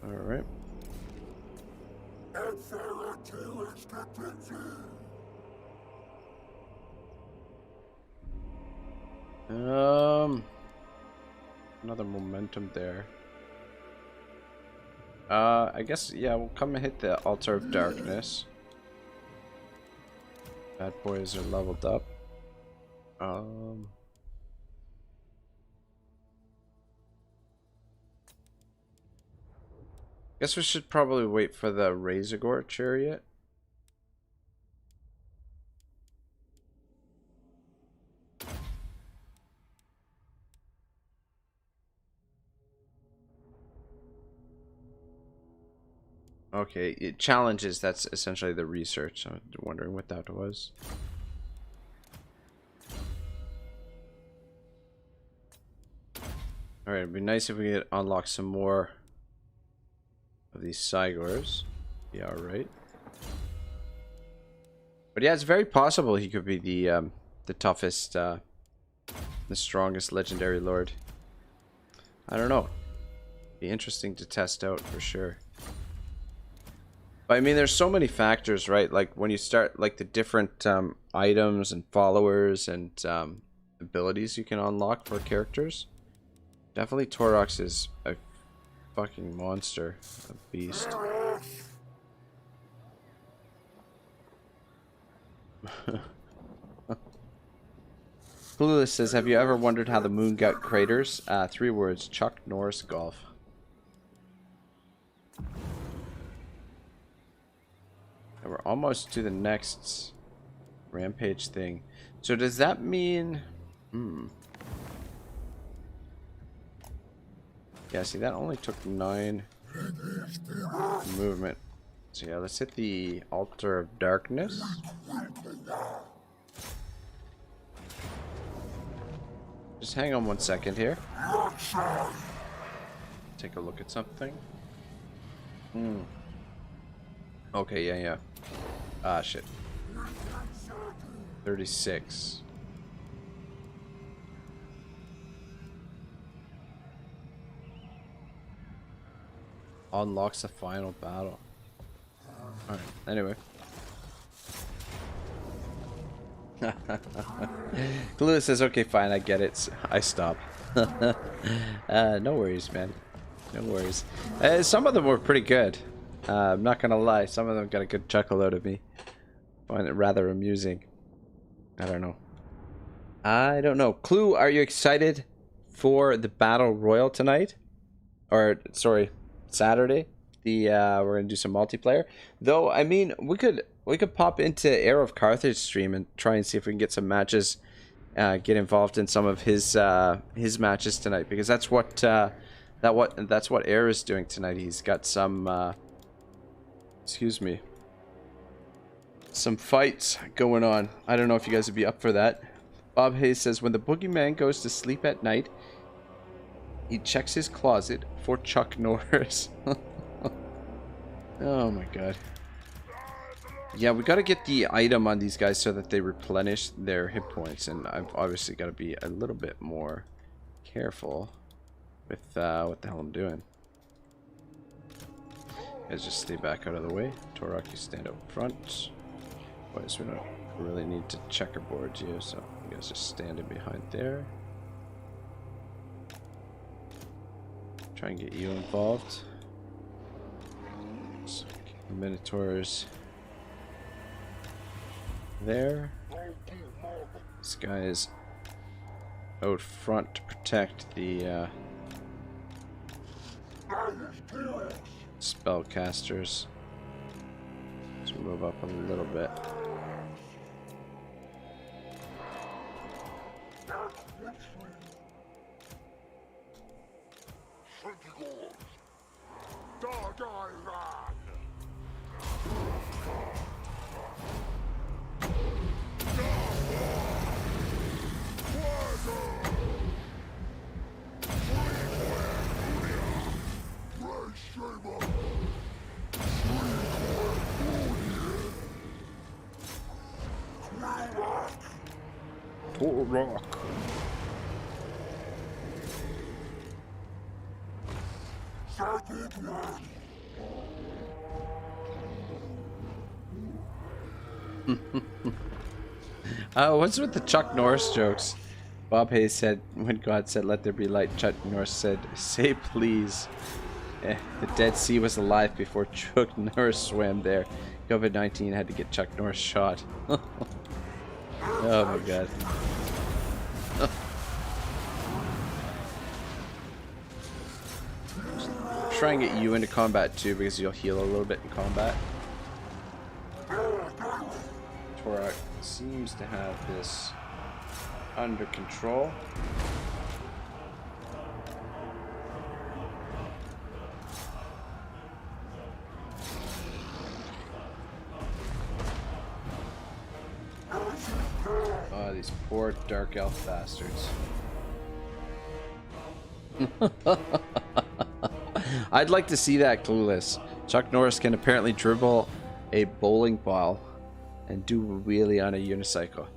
Alright. Another momentum there. I guess, yeah, we'll come and hit the Altar of Darkness. Bad boys are leveled up. Guess we should probably wait for the Razorgore chariot. Okay, it challenges, that's essentially the research. I'm wondering what that was. Alright, it'd be nice if we could unlock some more of these Cygors. Yeah, alright. But yeah, it's very possible he could be the toughest, the strongest legendary lord. I don't know. Be interesting to test out for sure. But I mean, there's so many factors, right? Like when you start, like the different items and followers and abilities you can unlock for characters. Definitely Taurox is a fucking monster, a beast. Clueless says, have you ever wondered how the moon got craters? 3 words, Chuck Norris golf. And we're almost to the next rampage thing. So does that mean... Yeah, see, that only took 9 movement. So yeah, let's hit the Altar of Darkness. Just hang on 1 second here. Take a look at something. Okay, yeah. Ah, shit. 36. unlocks the final battle. Alright, anyway. Glue says, okay, fine, I get it. I stop. No worries, man. No worries. Some of them were pretty good. I'm not gonna lie. Some of them got a good chuckle out of me. I find it rather amusing. I don't know. I don't know. Clue, are you excited for the Battle Royal tonight? Or, sorry, Saturday? We're gonna do some multiplayer. Though, I mean, we could pop into Heir of Carthage stream and try and see if we can get some matches. Get involved in some of his matches tonight, because that's what Heir is doing tonight. He's got some excuse me, some fights going on. I don't know if you guys would be up for that. Bob Hayes says, when the boogeyman goes to sleep at night, he checks his closet for Chuck Norris. Oh my god. Yeah, we got to get the item on these guys so that they replenish their hit points, and I've obviously got to be a little bit more careful with what the hell I'm doing. Guys, just stay back out of the way. Taurox, you stand up front. Boys, we don't really need to checkerboard you, so you guys just standing behind there. Try and get you involved. So, Minotaurs there. This guy is out front to protect the spellcasters. Let's move up a little bit. Taurox. What's with the Chuck Norris jokes? Bob Hayes said, when God said, let there be light, Chuck Norris said, say please. The Dead Sea was alive before Chuck Norris swam there. COVID-19 had to get Chuck Norris shot. Oh my god. Try and get you into combat too, because you'll heal a little bit in combat. Taurox seems to have this under control. Oh, these poor dark elf bastards. I'd like to see that, Clueless. Chuck Norris can apparently dribble a bowling ball and do a wheelie on a unicycle.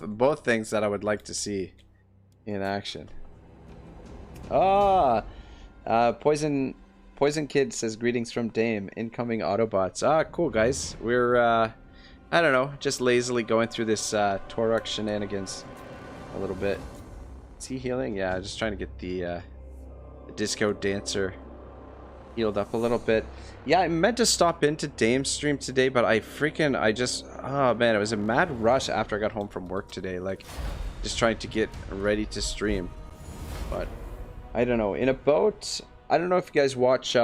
Both things that I would like to see in action. Poison Kid says, greetings from Dame. Incoming Autobots. Cool, guys. We're, I don't know, just lazily going through this Taurox shenanigans a little bit. Is he healing? Yeah, just trying to get the disco dancer healed up a little bit. Yeah, I meant to stop into Dame's stream today, but oh man, it was a mad rush after I got home from work today. Like, just trying to get ready to stream. But I don't know. In about, I don't know if you guys watch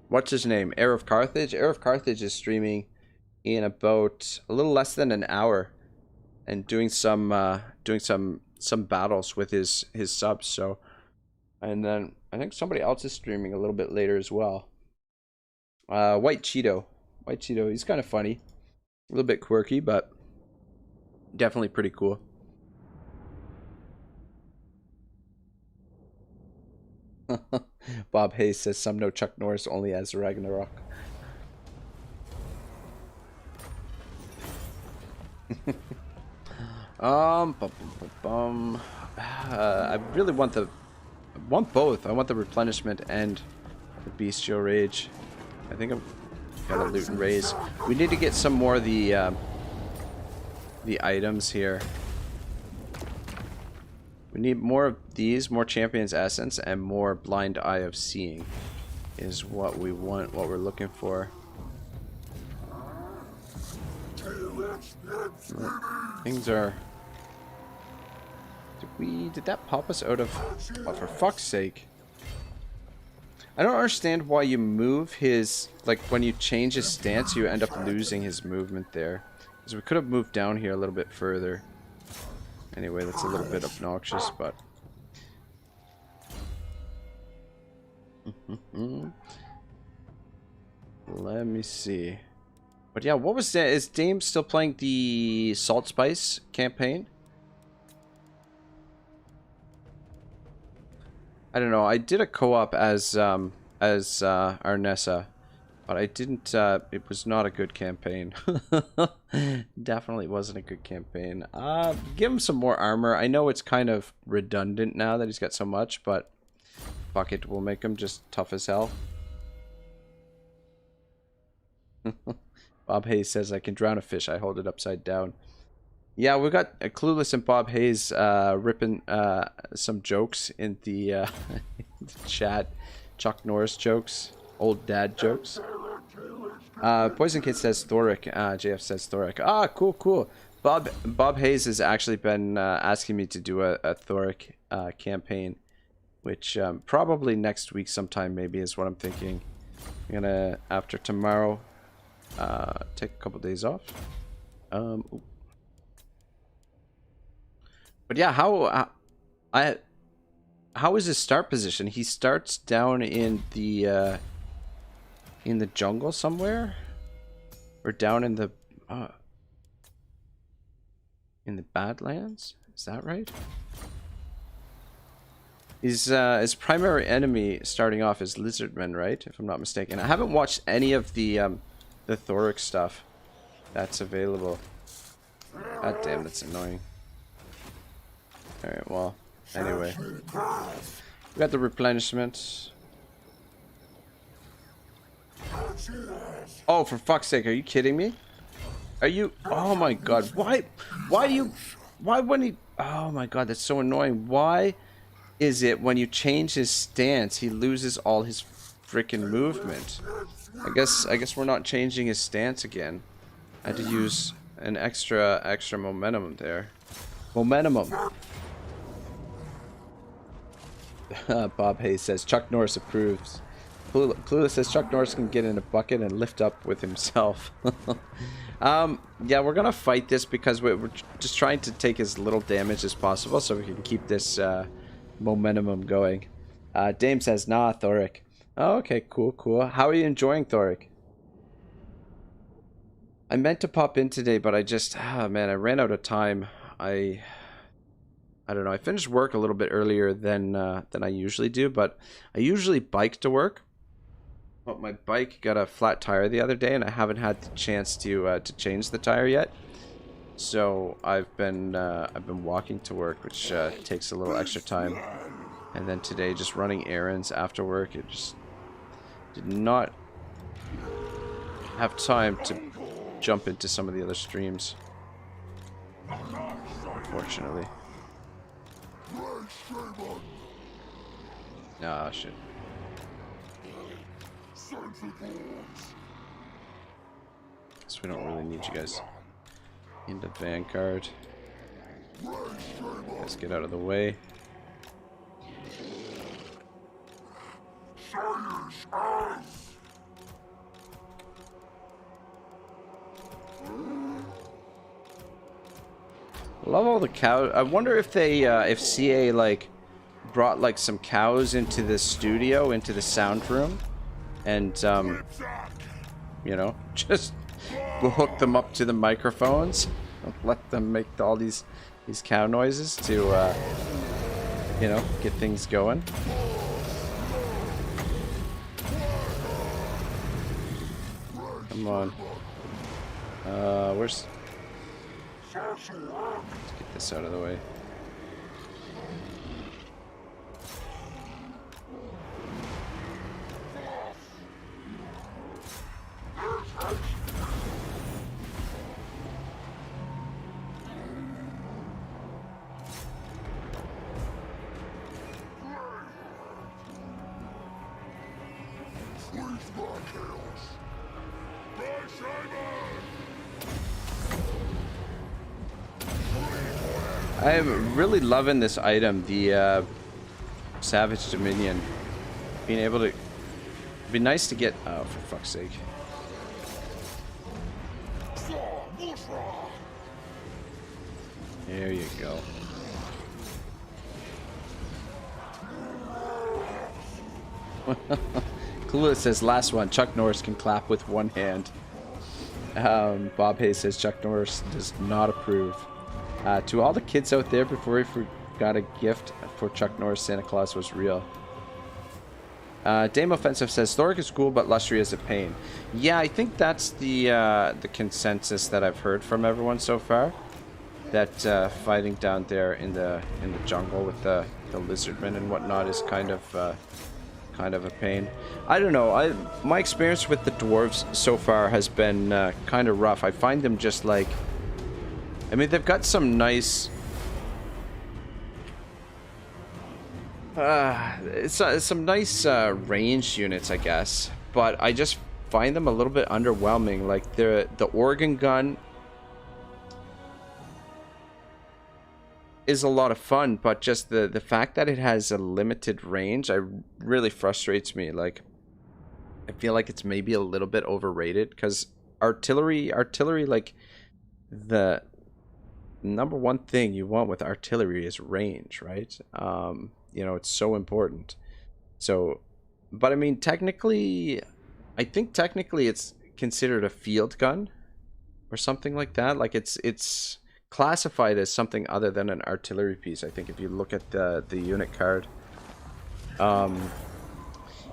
what's his name? Heir of Carthage. Heir of Carthage is streaming in about a little less than an hour and doing some battles with his subs. So, and then I think somebody else is streaming a little bit later as well. White Cheeto, he's kind of funny, a little bit quirky, but definitely pretty cool. Bob Hayes says, some know Chuck Norris only as Ragnarok. I really want the want both. I want the replenishment and the bestial rage. I think I'm gonna loot and raise. We need to get some more of the items here. We need more of these, more Champion's Essence, and more Blind Eye of Seeing is what we want, what we're looking for. Things are... Did that pop us out of... Oh, for fuck's sake. I don't understand why you move his... Like, when you change his stance, you end up losing his movement there. Because we could have moved down here a little bit further. Anyway, that's a little bit obnoxious, but... Let me see. But yeah, what was that? Is Dame still playing the Salt Spice campaign? I don't know. I did a co-op as Arnessa, but I didn't. It was not a good campaign. Definitely wasn't a good campaign. Give him some more armor. I know it's kind of redundant now that he's got so much, but fuck it, we'll make him just tough as hell. Bob Hayes says I can drown a fish. I hold it upside down. Yeah, we got Clueless and Bob Hayes ripping some jokes in the, in the chat. Chuck Norris jokes. Old dad jokes. Poison Kid says Thoric. JF says Thoric. Ah, cool, cool. Bob Hayes has actually been asking me to do a Thoric campaign. Which probably next week sometime maybe is what I'm thinking. I'm gonna, after tomorrow, take a couple days off. But yeah, how is his start position? He starts down in the jungle somewhere, or down in the Badlands. Is that right? His primary enemy starting off is Lizardmen, right? If I'm not mistaken. I haven't watched any of the Thoric stuff that's available. God damn, that's annoying. Alright, well, anyway. We got the replenishment. Oh, for fuck's sake, are you kidding me? Are you... Oh my god, why do you... Why when he... Oh my god, that's so annoying. Why is it when you change his stance, he loses all his freaking movement? I guess we're not changing his stance again. I had to use an extra momentum there. Momentum. Bob Hayes says Chuck Norris approves. Clueless says Chuck Norris can get in a bucket and lift up with himself. Yeah, we're gonna fight this because we're just trying to take as little damage as possible so we can keep this momentum going. Dame says, nah, Thoric. Oh, okay, cool, cool. How are you enjoying Thoric? I meant to pop in today, but I just, man, I ran out of time. I don't know. I finished work a little bit earlier than I usually do, but I usually bike to work. But my bike got a flat tire the other day, and I haven't had the chance to change the tire yet. So I've been walking to work, which takes a little extra time. And then today, just running errands after work. It just did not have time to jump into some of the other streams, unfortunately. Ah, shit. So we don't really need you guys into Vanguard. Let's get out of the way. Love all the cows. I wonder if they, if CA like brought like some cows into the studio, into the sound room, and you know, just hook them up to the microphones, and let them make all these cow noises to, you know, get things going. Come on. Where's... Let's get this out of the way. I'm really loving this item, the Savage Dominion. Being able to... It'd be nice to get... Oh, for fuck's sake. There you go. Clueless says, last one. Chuck Norris can clap with one hand. Bob Hayes says, Chuck Norris does not approve. To all the kids out there, before we forgot a gift for Chuck Norris, Santa Claus was real. Dame Offensive says, Thoric is cool, but Lustria is a pain. Yeah, I think that's the consensus that I've heard from everyone so far. That fighting down there in the jungle with the lizardmen and whatnot is kind of a pain. I don't know. My experience with the dwarves so far has been kind of rough. I find them just like... I mean, they've got some nice... some nice ranged units, I guess. But I just find them a little bit underwhelming. Like, the organ gun is a lot of fun, but just the fact that it has a limited range really frustrates me. Like, I feel like it's maybe a little bit overrated, because artillery, like, the number one thing you want with artillery is range, right? You know, it's so important. So, but I mean, I think technically it's considered a field gun or something like that. Like, it's classified as something other than an artillery piece, I think, if you look at the unit card.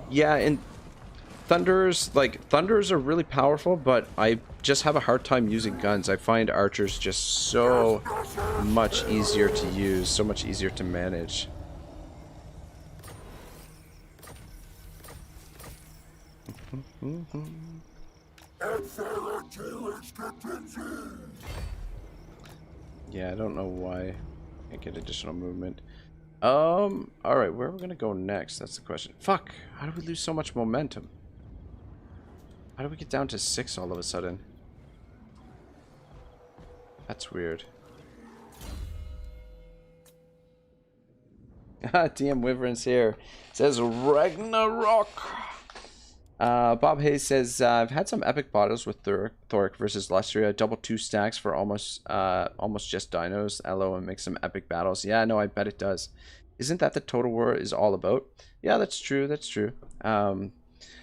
Yeah, and Thunderers are really powerful, but I just have a hard time using guns. I find archers just so much easier to use, so much easier to manage. Yeah, I don't know why I get additional movement. Alright, where are we gonna go next? That's the question. Fuck! How do we lose so much momentum? How do we get down to 6 all of a sudden? That's weird. TM Wyvern's here. Says Ragnarok! Bob Hayes says, I've had some epic battles with Thoric versus Lustria. Double 2 stacks for almost just dinos. LO, and make some epic battles. Yeah, no, I bet it does. Isn't that the Total War is all about? Yeah, that's true. That's true.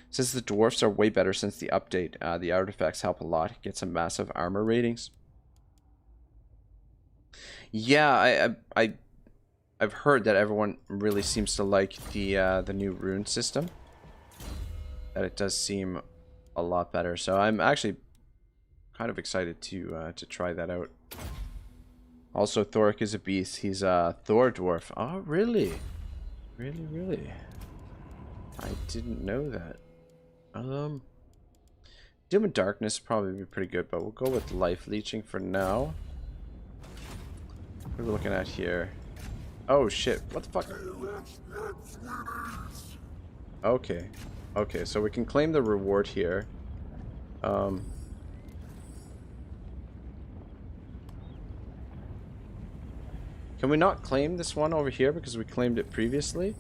Says the dwarfs are way better since the update. The artifacts help a lot. Get some massive armor ratings. Yeah, I've heard that everyone really seems to like the new rune system. That it does seem a lot better. So I'm actually kind of excited to try that out. Also, Thoric is a beast. He's a Thor dwarf. Oh, really? Really, really? I didn't know that. Doom and Darkness probably be pretty good, but we'll go with Life Leeching for now. What are we looking at here? Oh shit! What the fuck? Okay. Okay, so we can claim the reward here. Can we not claim this one over here because we claimed it previously?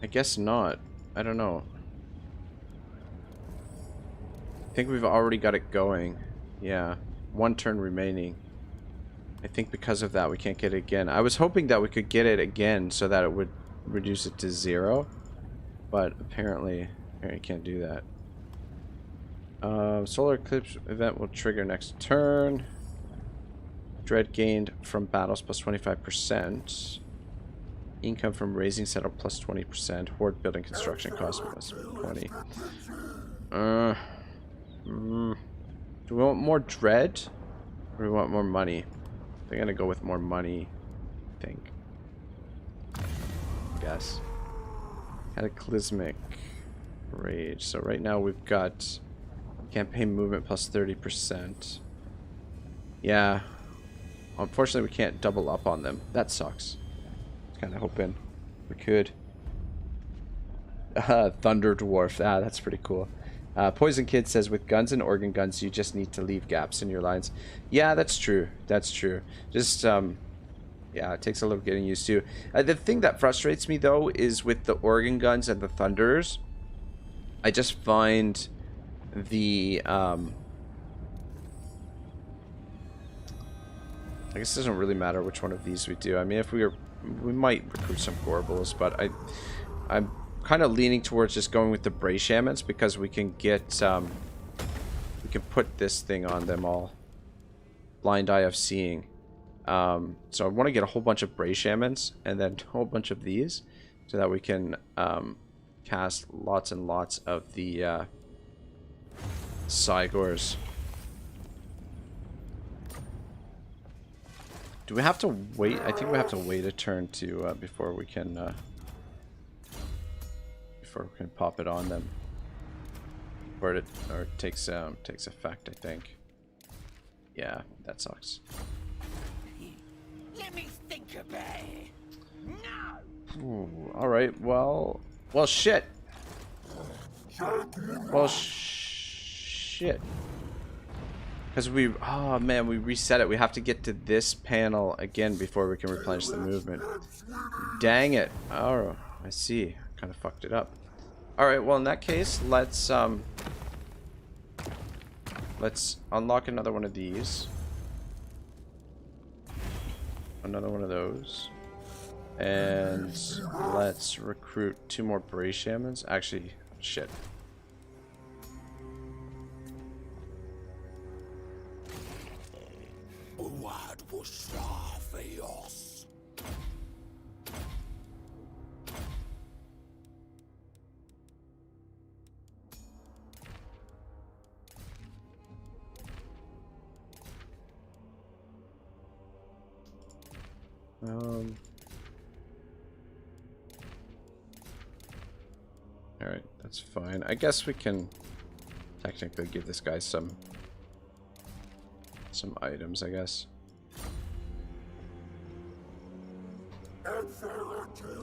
I guess not. I don't know. I think we've already got it going. Yeah. 1 turn remaining. I think because of that we can't get it again. I was hoping that we could get it again so that it would reduce it to 0. But apparently you can't do that. Solar Eclipse event will trigger next turn. Dread gained from battles plus 25%. Income from raising settle plus 20%. Horde building construction cost plus 20. Do we want more dread? Or do we want more money? I'm gonna go with more money, I think. Guess. Cataclysmic Rage. So right now we've got campaign movement plus 30%. Yeah. Unfortunately we can't double up on them. That sucks. Kind of hoping we could. Thunder Dwarf. Ah, that's pretty cool. Poison Kid says, with guns and organ guns, you just need to leave gaps in your lines. Yeah, that's true. That's true. Just, Yeah, it takes a little getting used to. The thing that frustrates me, though, is with the organ guns and the thunderers. I just find the... I guess it doesn't really matter which one of these we do. I mean, if we might recruit some Gorbals, but I'm kind of leaning towards just going with the Bray Shamans because we can get... we can put this thing on them all. Blind Eye of Seeing. So I want to get a whole bunch of Bray Shamans and then a whole bunch of these so that we can cast lots and lots of the Cygors. Do we have to wait? I think we have to wait a turn to before we can pop it on them. Or it takes effect, I think. Yeah, that sucks. Let me think about it. No. Ooh, all right. Well, shit. Well, shit. Because oh man, we reset it. We have to get to this panel again before we can replenish the movement. Dang it. Oh, I see. Kind of fucked it up. All right. Well, in that case, let's unlock another one of these. Another one of those. And let's recruit 2 more Bray Shamans. Actually, shit. Alright, that's fine. I guess we can technically give this guy some items, I guess.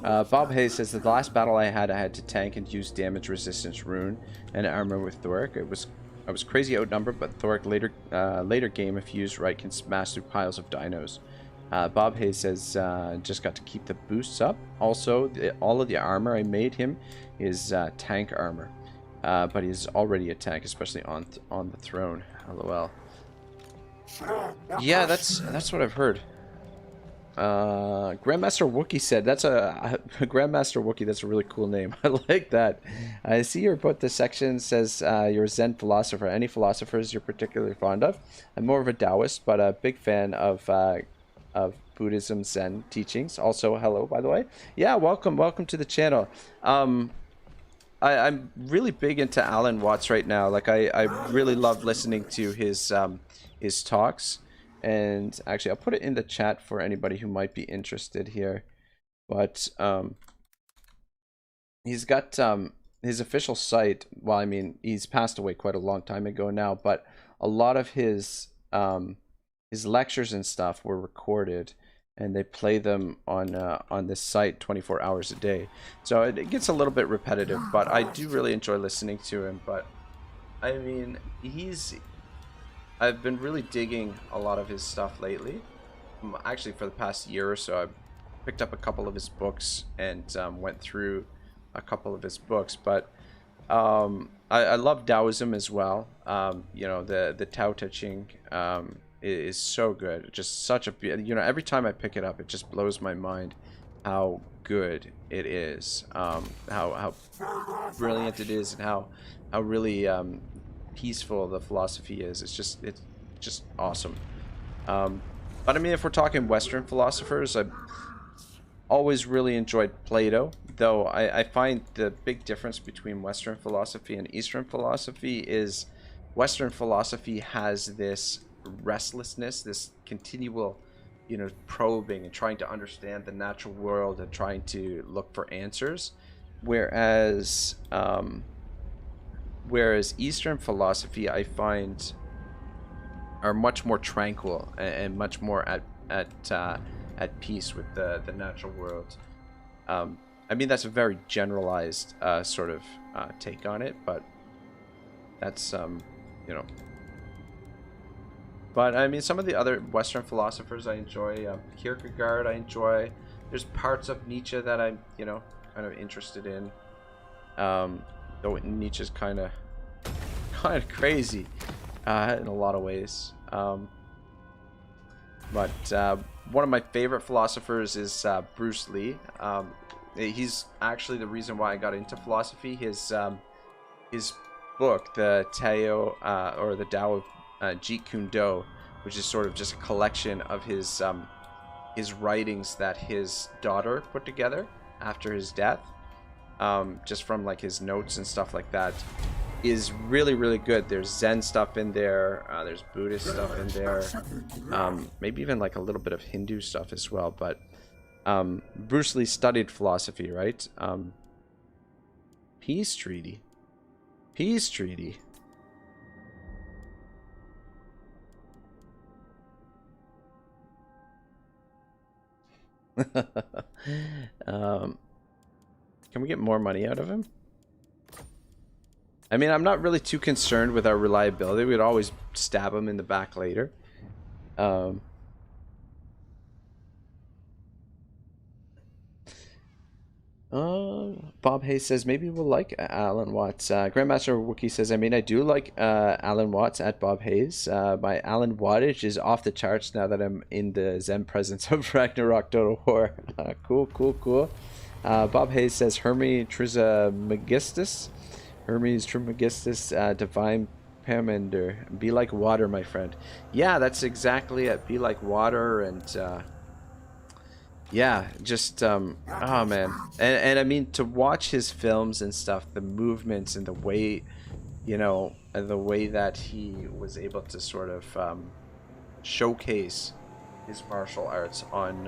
Bob Hayes says that the last battle I had to tank and use damage resistance rune and armor with Thoric. I was crazy outnumbered, but Thoric later game, if used right, can smash through piles of dinos. Bob Hayes says just got to keep the boosts up. Also, all of the armor I made him is tank armor, but he's already a tank, especially on the throne. LOL. Yeah, that's what I've heard. Grandmaster Wookie said that's a Grandmaster Wookie. That's a really cool name. I like that. I see your book. The section says you're a Zen philosopher. Any philosophers you're particularly fond of? I'm more of a Taoist, but a big fan of Buddhism Zen teachings. Also, hello, by the way. Yeah, welcome to the channel. I'm really big into Alan Watts right now. Like I really love listening to his talks. And actually, I'll put it in the chat for anybody who might be interested here. But he's got his official site. Well, I mean, he's passed away quite a long time ago now, but a lot of his lectures and stuff were recorded, and they play them on this site 24 hours a day. So it gets a little bit repetitive, but I do really enjoy listening to him. But I mean, I've been really digging a lot of his stuff lately. Actually, for the past year or so, I've picked up a couple of his books and went through a couple of his books. But I love Taoism as well. You know, the Tao Te Ching is so good. Just such a, you know, every time I pick it up, it just blows my mind how good it is. How brilliant it is, and how really peaceful the philosophy is. It's just awesome. But I mean, if we're talking Western philosophers, I've always really enjoyed Plato, though I find the big difference between Western philosophy and Eastern philosophy is Western philosophy has this restlessness, this continual, you know, probing and trying to understand the natural world and trying to look for answers, whereas Eastern philosophy, I find, are much more tranquil and much more at peace with the natural world. I mean, that's a very generalized sort of take on it, but that's you know. But I mean, some of the other Western philosophers I enjoy. Kierkegaard I enjoy. There's parts of Nietzsche that I'm, you know, kind of interested in. Though Nietzsche's kind of crazy in a lot of ways. But one of my favorite philosophers is Bruce Lee. He's actually the reason why I got into philosophy. His book, the Tao or the Tao of Jeet Kune Do, which is sort of just a collection of his writings that his daughter put together after his death, just from like his notes and stuff like that, is really, really good. There's Zen stuff in there, there's Buddhist stuff in there, maybe even like a little bit of Hindu stuff as well. But Bruce Lee studied philosophy, right? Peace treaty. Can we get more money out of him? I mean, I'm not really too concerned with our reliability. We'd always stab him in the back later. Bob Hayes says maybe we'll like Alan Watts. Grandmaster Wookie says, I mean, I do like Alan Watts at Bob Hayes. My Alan Wattage is off the charts now that I'm in the Zen presence of Ragnarok Total War. Cool. Bob Hayes says Hermes Trismegistus. Hermes Trismegistus, Divine Pamender. Be like water, my friend. Yeah, that's exactly it. Be like water. And yeah, just oh man. And I mean, to watch his films and stuff, the movements and the way, you know, the way that he was able to sort of showcase his martial arts on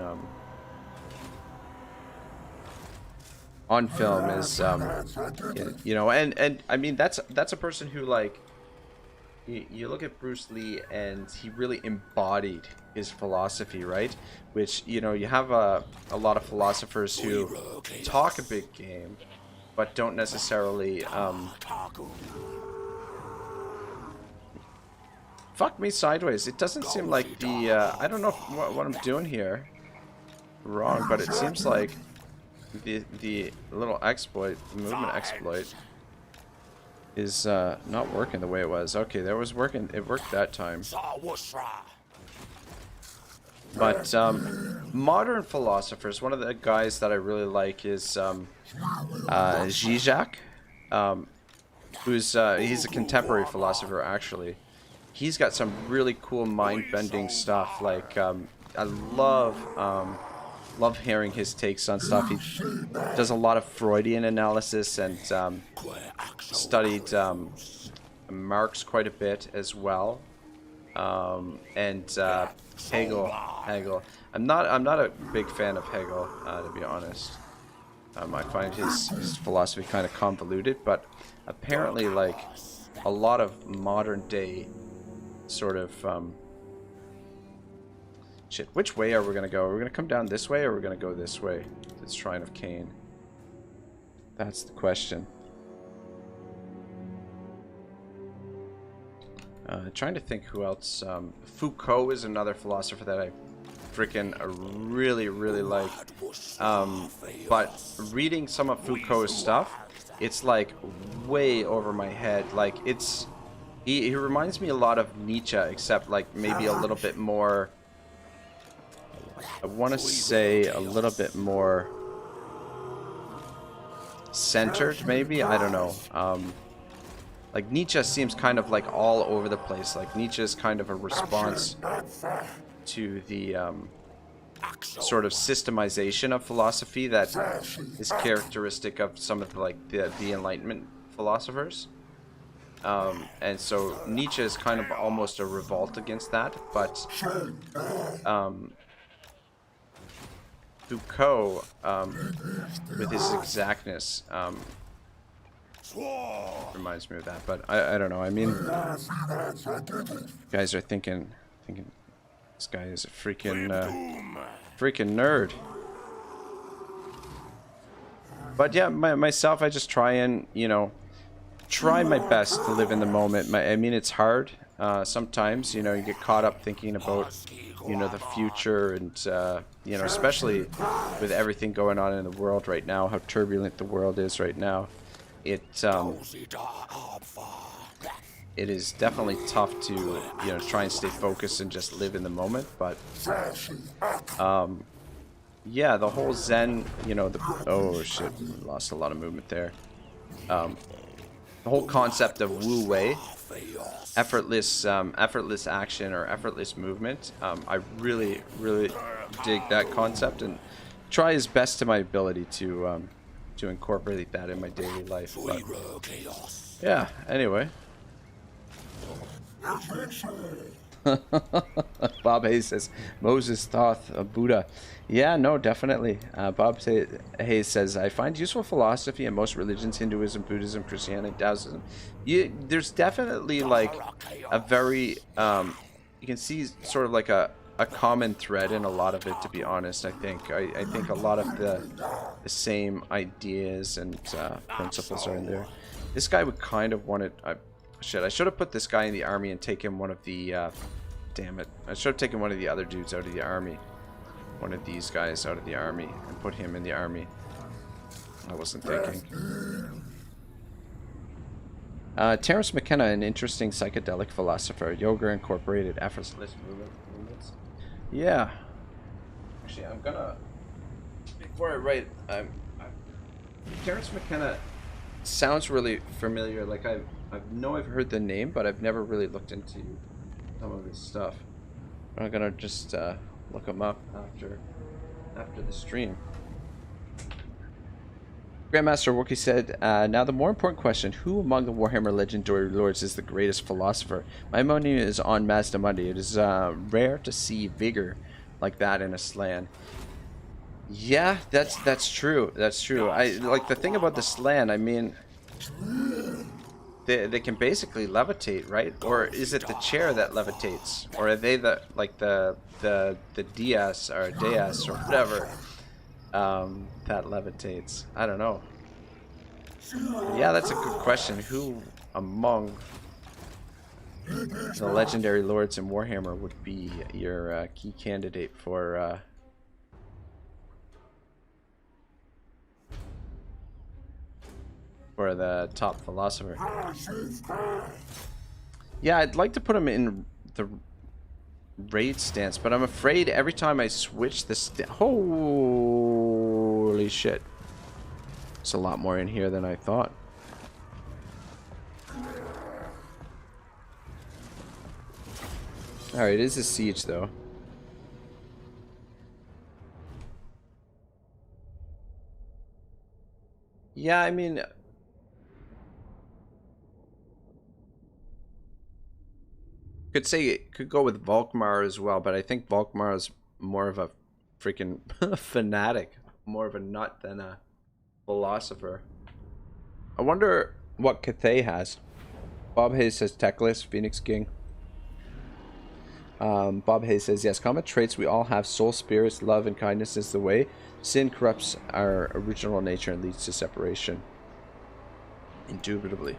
film is you know, and I mean, that's a person who, like, you look at Bruce Lee and he really embodied his philosophy, right? Which, you know, you have a lot of philosophers who talk a big game but don't necessarily fuck me sideways. It doesn't seem like the I don't know what I'm doing here wrong, but it seems like the little exploit, the movement exploit, is not working the way it was. Okay, that was working. It worked that time. But modern philosophers, one of the guys that I really like is Zizek, who's he's a contemporary philosopher actually. He's got some really cool mind-bending stuff. Like I love hearing his takes on stuff. He does a lot of Freudian analysis and studied Marx quite a bit as well, and Hegel. I'm not a big fan of Hegel, to be honest. I find his philosophy kind of convoluted, but apparently, like, a lot of modern day sort of shit. Which way are we gonna go? Are we gonna come down this way, or are we gonna go this way? This Shrine of Cain. That's the question. Trying to think who else. Foucault is another philosopher that I freaking really like. But reading some of Foucault's stuff, it's like way over my head. Like, it's he reminds me a lot of Nietzsche, except like maybe a little bit more. I want to say a little bit more centered, maybe. I don't know. Like, Nietzsche seems kind of like all over the place. Like, Nietzsche is kind of a response to the sort of systemization of philosophy that is characteristic of some of the, like, the Enlightenment philosophers. And so Nietzsche is kind of almost a revolt against that, but Foucault, with his exactness, reminds me of that. But I don't know. I mean, you guys are thinking this guy is a freaking nerd. But yeah, myself, I just try and, you know, try my best to live in the moment. I mean, it's hard. Sometimes, you know, you get caught up thinking about, you know, the future and, you know, especially with everything going on in the world right now, how turbulent the world is right now. It is definitely tough to, you know, try and stay focused and just live in the moment. But, yeah, the whole Zen, you know, oh shit, lost a lot of movement there. The whole concept of Wu Wei, effortless action or effortless movement. I really dig that concept and try as best to my ability to incorporate that in my daily life. But, yeah. Anyway. Bob Hayes says Moses Thoth, a Buddha. Yeah, no, definitely. Bob Hayes says, I find useful philosophy in most religions: Hinduism, Buddhism, Christianity, Taoism. There's definitely like a very you can see sort of like a common thread in a lot of it, to be honest. I think a lot of the same ideas and principles are in there. This guy would kind of want it. Shit, I should have put this guy in the army and taken one of the damn it, I should have taken one of the other dudes out of the army, one of these guys out of the army, and put him in the army. I wasn't thinking. Terence McKenna, an interesting psychedelic philosopher. Yoga incorporated effortless movements. Yeah. Actually, I'm gonna, before I write, Terence McKenna sounds really familiar. Like I know I've heard the name, but I've never really looked into some of his stuff. I'm gonna just look him up after the stream. Grandmaster Wookie said, now the more important question, who among the Warhammer legendary lords is the greatest philosopher? My money is on Mazdamundi. It is rare to see vigor like that in a Slan. Yeah, that's true. That's true. I like the thing about the Slan, I mean, they can basically levitate, right? Or is it the chair that levitates? Or are they the Dias or Deas or whatever that levitates? I don't know. Yeah, that's a good question. Who among the legendary lords in Warhammer would be your key candidate for the top philosopher? Yeah, I'd like to put him in the raid stance, but I'm afraid every time I switch the holy shit, there's a lot more in here than I thought. Alright, it is a siege though. Yeah, I mean, could go with Volkmar as well, but I think Volkmar is more of a freaking fanatic, more of a nut than a philosopher. I wonder what Cathay has. Bob Hayes says Teclis, Phoenix King. Bob Hayes says, yes, common traits we all have: soul, spirits, love, and kindness is the way. Sin corrupts our original nature and leads to separation. Indubitably.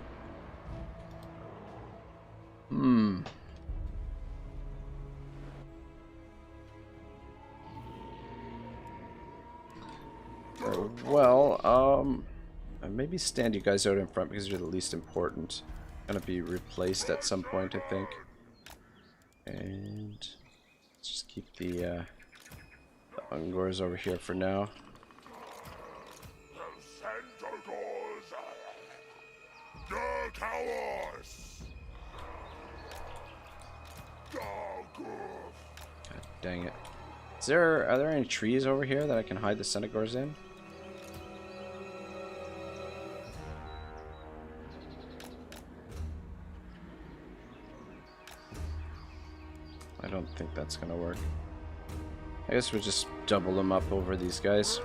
Well, maybe stand you guys out in front because you're the least important. Gonna be replaced at some point, I think. And let's just keep the Ungors over here for now. God dang it. Are there any trees over here that I can hide the Centaurs in? I don't think that's gonna work. I guess we'll just double them up over these guys.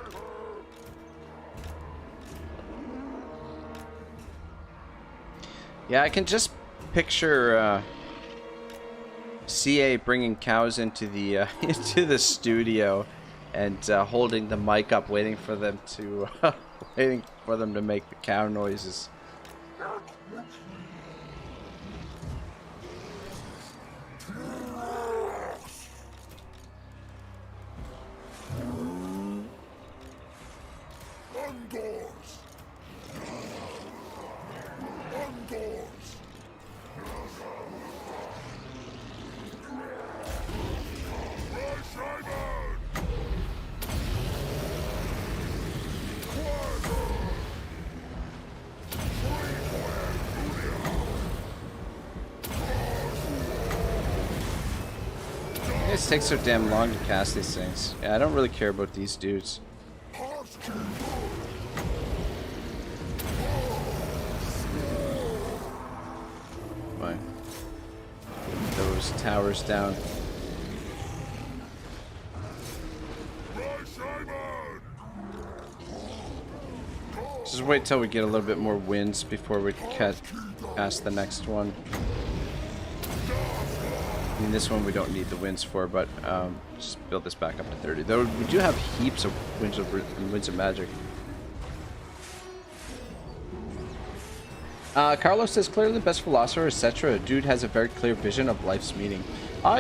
Yeah, I can just picture CA bringing cows into the into the studio and holding the mic up, waiting for them to make the cow noises. You guys take so damn long to cast these things. Yeah, I don't really care about these dudes. Fine. Those towers down. Just wait till we get a little bit more wins before we cast the next one. I mean, this one we don't need the wins for, but just build this back up to 30. Though we do have heaps of wins of magic. Carlos says, clearly the best philosopher, etc. A dude has a very clear vision of life's meaning.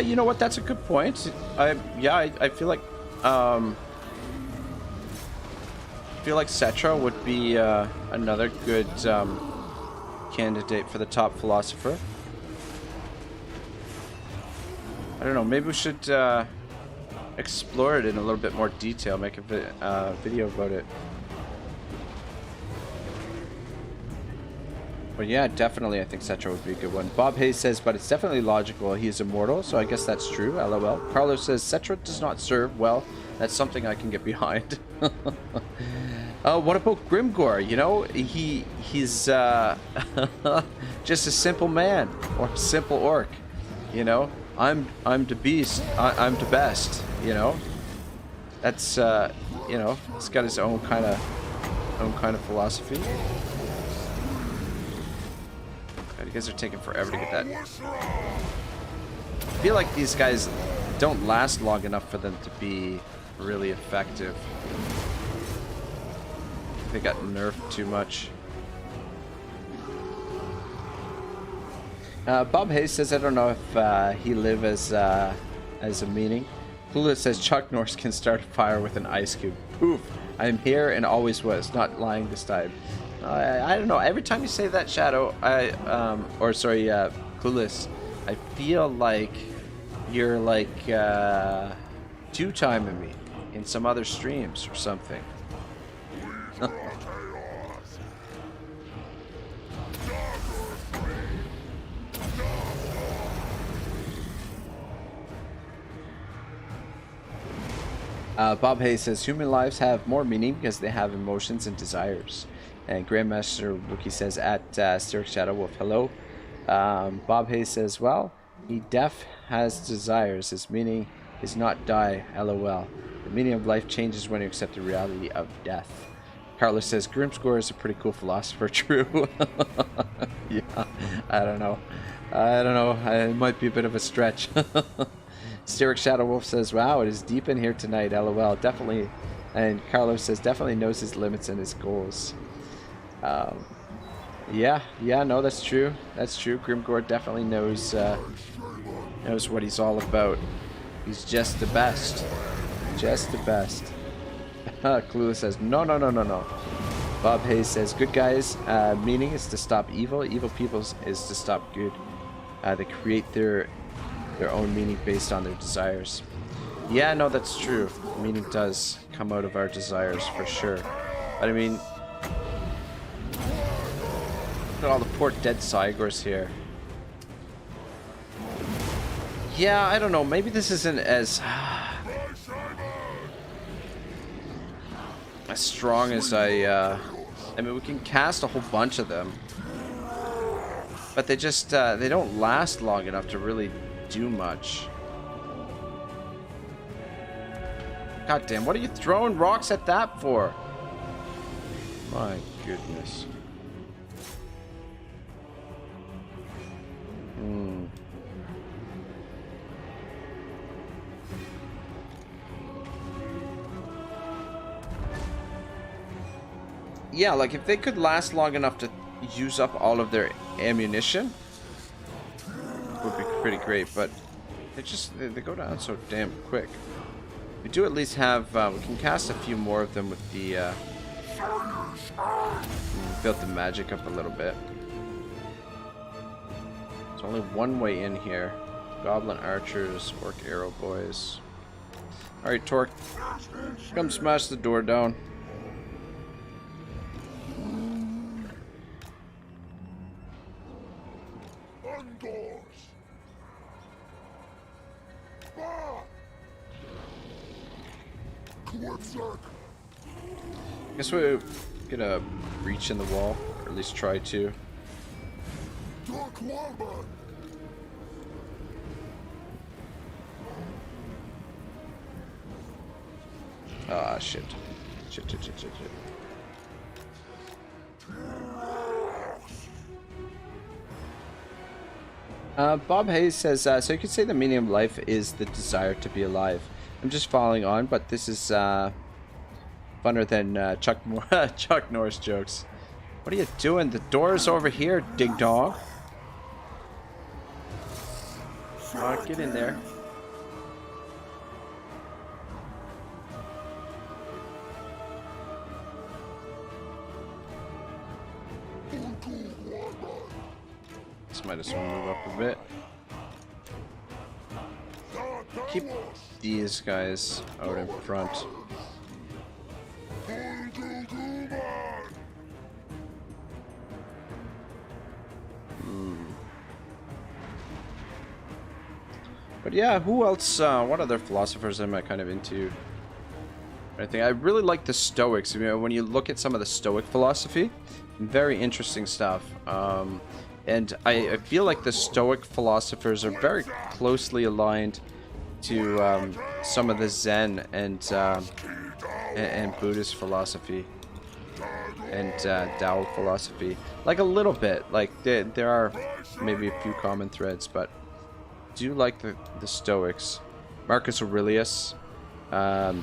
You know what? That's a good point. I feel like Cetra would be another good candidate for the top philosopher. I don't know. Maybe we should explore it in a little bit more detail. Make a video about it. But yeah, definitely I think Cetra would be a good one. Bob Hayes says, but it's definitely logical. He is immortal, so I guess that's true. LOL. Carlos says, Cetra does not serve. Well, that's something I can get behind. What about Grimgor? You know, he's just a simple man. Or a simple orc. You know? I'm the beast. I'm the best. You know? That's, you know, he's got his own kind of philosophy. You guys are taking forever to get that. I feel like these guys don't last long enough for them to be really effective. They got nerfed too much. Bob Hayes says, I don't know if he live as a meaning. Clueless says Chuck Norris can start a fire with an ice cube. Poof! I'm here and always was. Not lying this time. I don't know. Every time you say that, Shadow, Clueless, I feel like you're like two-timing me in some other streams or something. Bob Hayes says, human lives have more meaning because they have emotions and desires. And Grandmaster Wookie says, at Styric Shadow Wolf, hello. Bob Hayes says, well, he deaf has desires. His meaning is not die, lol. The meaning of life changes when you accept the reality of death. Carlos says, Grimscore is a pretty cool philosopher, true. Yeah, I don't know. It might be a bit of a stretch. Styric Shadow Wolf says, wow, it is deep in here tonight, lol. Definitely. And Carlos says, definitely knows his limits and his goals. Yeah, no, that's true. That's true. Grimgore definitely knows what he's all about. He's just the best. Just the best. Clueless says, no. Bob Hayes says, good guys, meaning is to stop evil. Evil people is to stop good. They create their own meaning based on their desires. Yeah, no, that's true. Meaning does come out of our desires for sure. But I mean, look at all the poor dead Cygors here. Yeah, I don't know. Maybe this isn't as strong as I mean, we can cast a whole bunch of them, but they just they don't last long enough to really do much. God damn, what are you throwing rocks at that for? My goodness. Yeah, like if they could last long enough to use up all of their ammunition, it would be pretty great, but they go down so damn quick. We do at least have, we can cast a few more of them with the, build the magic up a little bit. There's only one way in here. Goblin archers, orc arrow boys. Alright, Torque, come smash the door down. Guess we're gonna breach in the wall, or at least try to. Ah, shit. Shit. Bob Hayes says, so you could say the meaning of life is the desire to be alive. I'm just following on, but this is funner than Chuck Norris jokes. What are you doing? The door's over here, ding dong. Get in there. This might as well move up a bit. Keep these guys out in front. But yeah, who else? What other philosophers am I kind of into? I really like the Stoics. You know, when you look at some of the Stoic philosophy, very interesting stuff. And I feel like the Stoic philosophers are very closely aligned to some of the Zen and Buddhist philosophy and Tao philosophy. Like a little bit. Like there are maybe a few common threads, but I do like the Stoics. Marcus Aurelius, the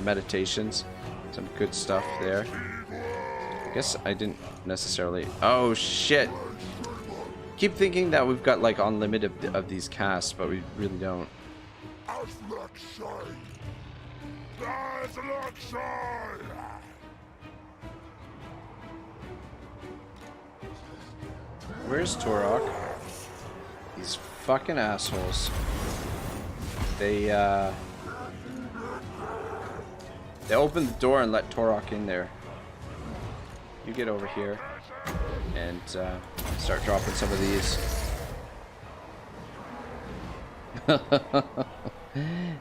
meditations, some good stuff there. I guess I didn't necessarily... Oh, shit! Keep thinking that we've got, like, unlimited of these casts, but we really don't. Where's Taurox? These fucking assholes. They opened the door and let Taurox in there. You get over here and start dropping some of these.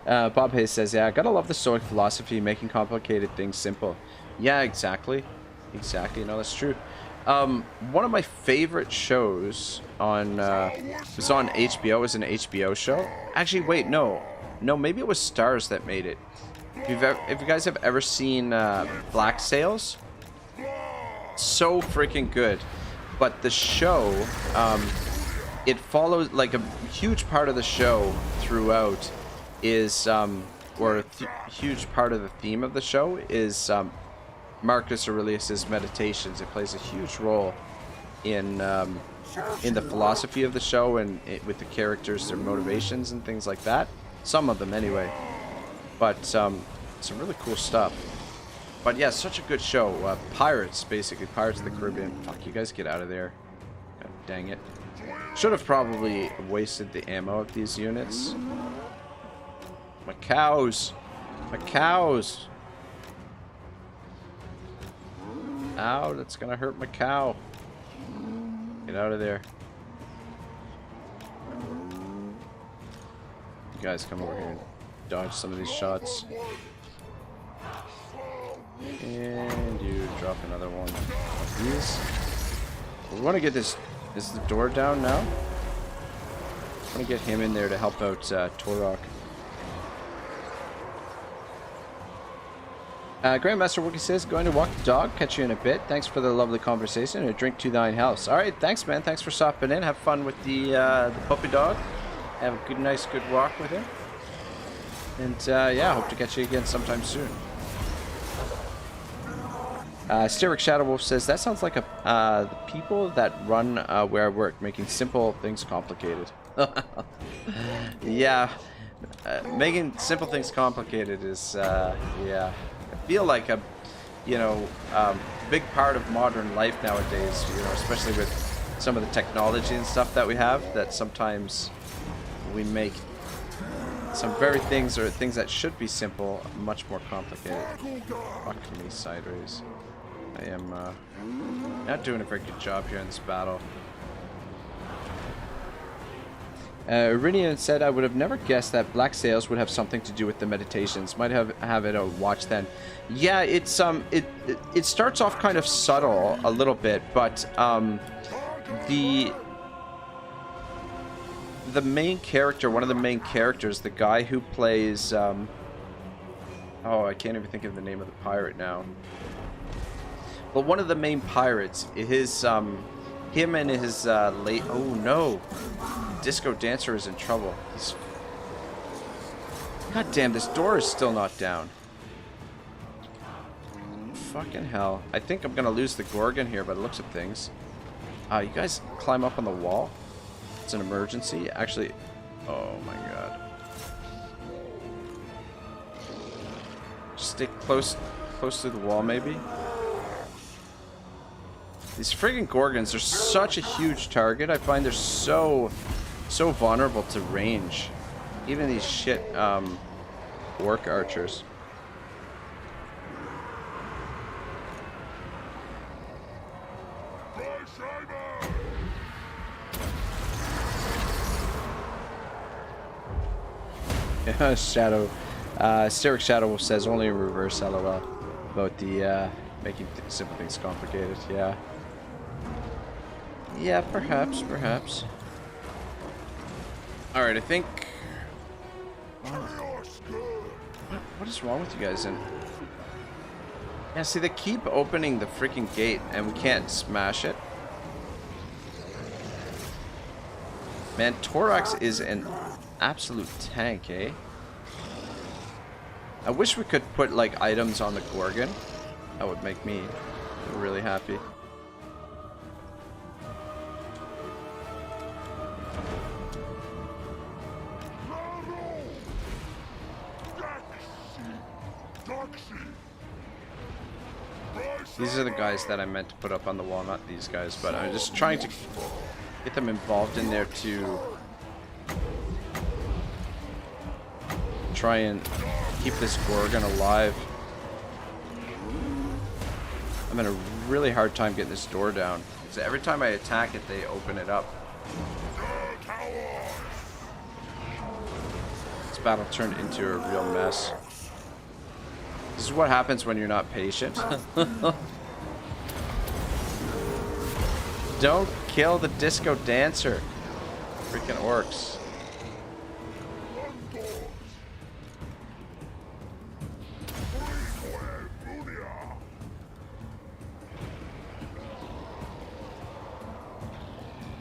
Bob Hayes says, yeah, gotta love the Stoic philosophy, making complicated things simple. Yeah, exactly. Exactly, no, that's true. One of my favorite shows on was on HBO. It was an HBO show. Actually, wait, no, maybe it was Stars that made it. If you guys have ever seen Black Sails, so freaking good. But the show, it follows, like, a huge part of the show throughout is or a huge part of the theme of the show is Marcus Aurelius's meditations. It plays a huge role in the philosophy of the show and with the characters, their motivations and things like that. Some of them anyway. But some really cool stuff. But yeah, such a good show. Pirates, basically. Pirates of the Caribbean. Fuck, you guys get out of there. God dang it. Should have probably wasted the ammo of these units. My cows. My cows. Ow, that's gonna hurt my cow. Get out of there. You guys come over here and dodge some of these shots. And you drop another one of these. We want to get this. Is the door down now? I want to get him in there to help out Taurox. Grandmaster Wookie says, going to walk the dog. Catch you in a bit. Thanks for the lovely conversation and a drink to thine house. All right, thanks, man. Thanks for stopping in. Have fun with the puppy dog. Have a good, nice, good walk with him. And yeah, hope to catch you again sometime soon. Steric Shadowwolf says, that sounds like the people that run where I work, making simple things complicated. Yeah, making simple things complicated is, yeah, I feel like a, big part of modern life nowadays, especially with some of the technology and stuff that we have, that sometimes we make some very things, or things that should be simple, much more complicated. Fuck me sideways. I am not doing a very good job here in this battle. Irinian said, I would have never guessed that black sails would have something to do with the meditations. Might have it a watch then. Yeah, it's it starts off kind of subtle a little bit, but the main character, one of the main characters, the guy who plays oh, I can't even think of the name of the pirate now. But one of the main pirates, his him and his late, oh no, Disco Dancer is in trouble. He's, god damn, this door is still not down. Fucking hell. I think I'm gonna lose the Gorgon here by the looks of things. You guys climb up on the wall. It's an emergency. Actually, oh my god. Stick close to the wall, maybe. These friggin' Gorgons are such a huge target. I find they're so vulnerable to range. Even these shit orc archers. Yeah, Shadow. Steric Shadow Wolf says only in reverse, lol. About the making simple things complicated. Yeah. Yeah, perhaps. Alright, I think... What is wrong with you guys? And yeah, see, they keep opening the freaking gate and we can't smash it. Man, Taurox is an absolute tank, eh? I wish we could put, like, items on the Gorgon. That would make me really happy. These are the guys that I meant to put up on the wall, not these guys, but I'm just trying to get them involved in there to try and keep this Gorgon alive. I'm having a really hard time getting this door down. So every time I attack it, they open it up. This battle turned into a real mess. This is what happens when you're not patient. Don't kill the Disco Dancer. Freaking orcs.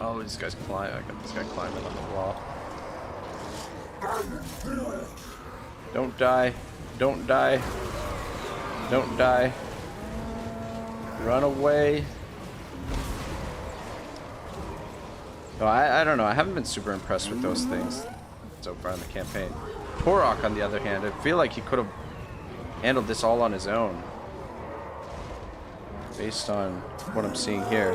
Oh, this guy's climbing. I got this guy climbing on the wall. Don't die. Don't die. Don't die. Run away. Oh, I don't know. I haven't been super impressed with those things so far in the campaign. Taurox, on the other hand, I feel like he could have handled this all on his own. Based on what I'm seeing here.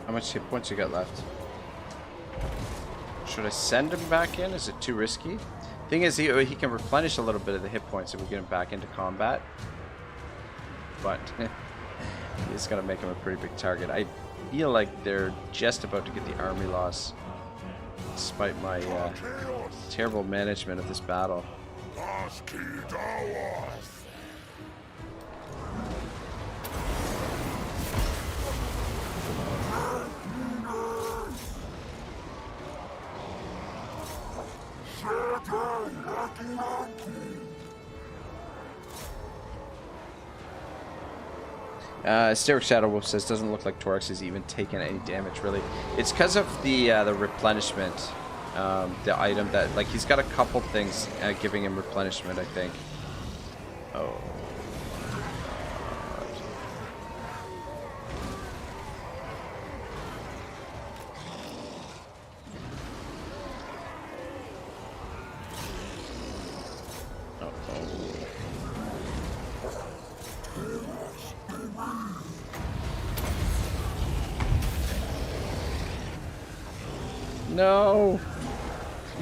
How much hit points you got left? Should I send him back in? Is it too risky? Thing is, he can replenish a little bit of the hit points if we get him back into combat. But he's gonna make him a pretty big target. I feel like they're just about to get the army loss, despite my terrible management of this battle. Steric Shadow Wolf says doesn't look like Taurox has even taken any damage really. It's because of the replenishment, the item that, like, he's got a couple things giving him replenishment, I think. Oh. No!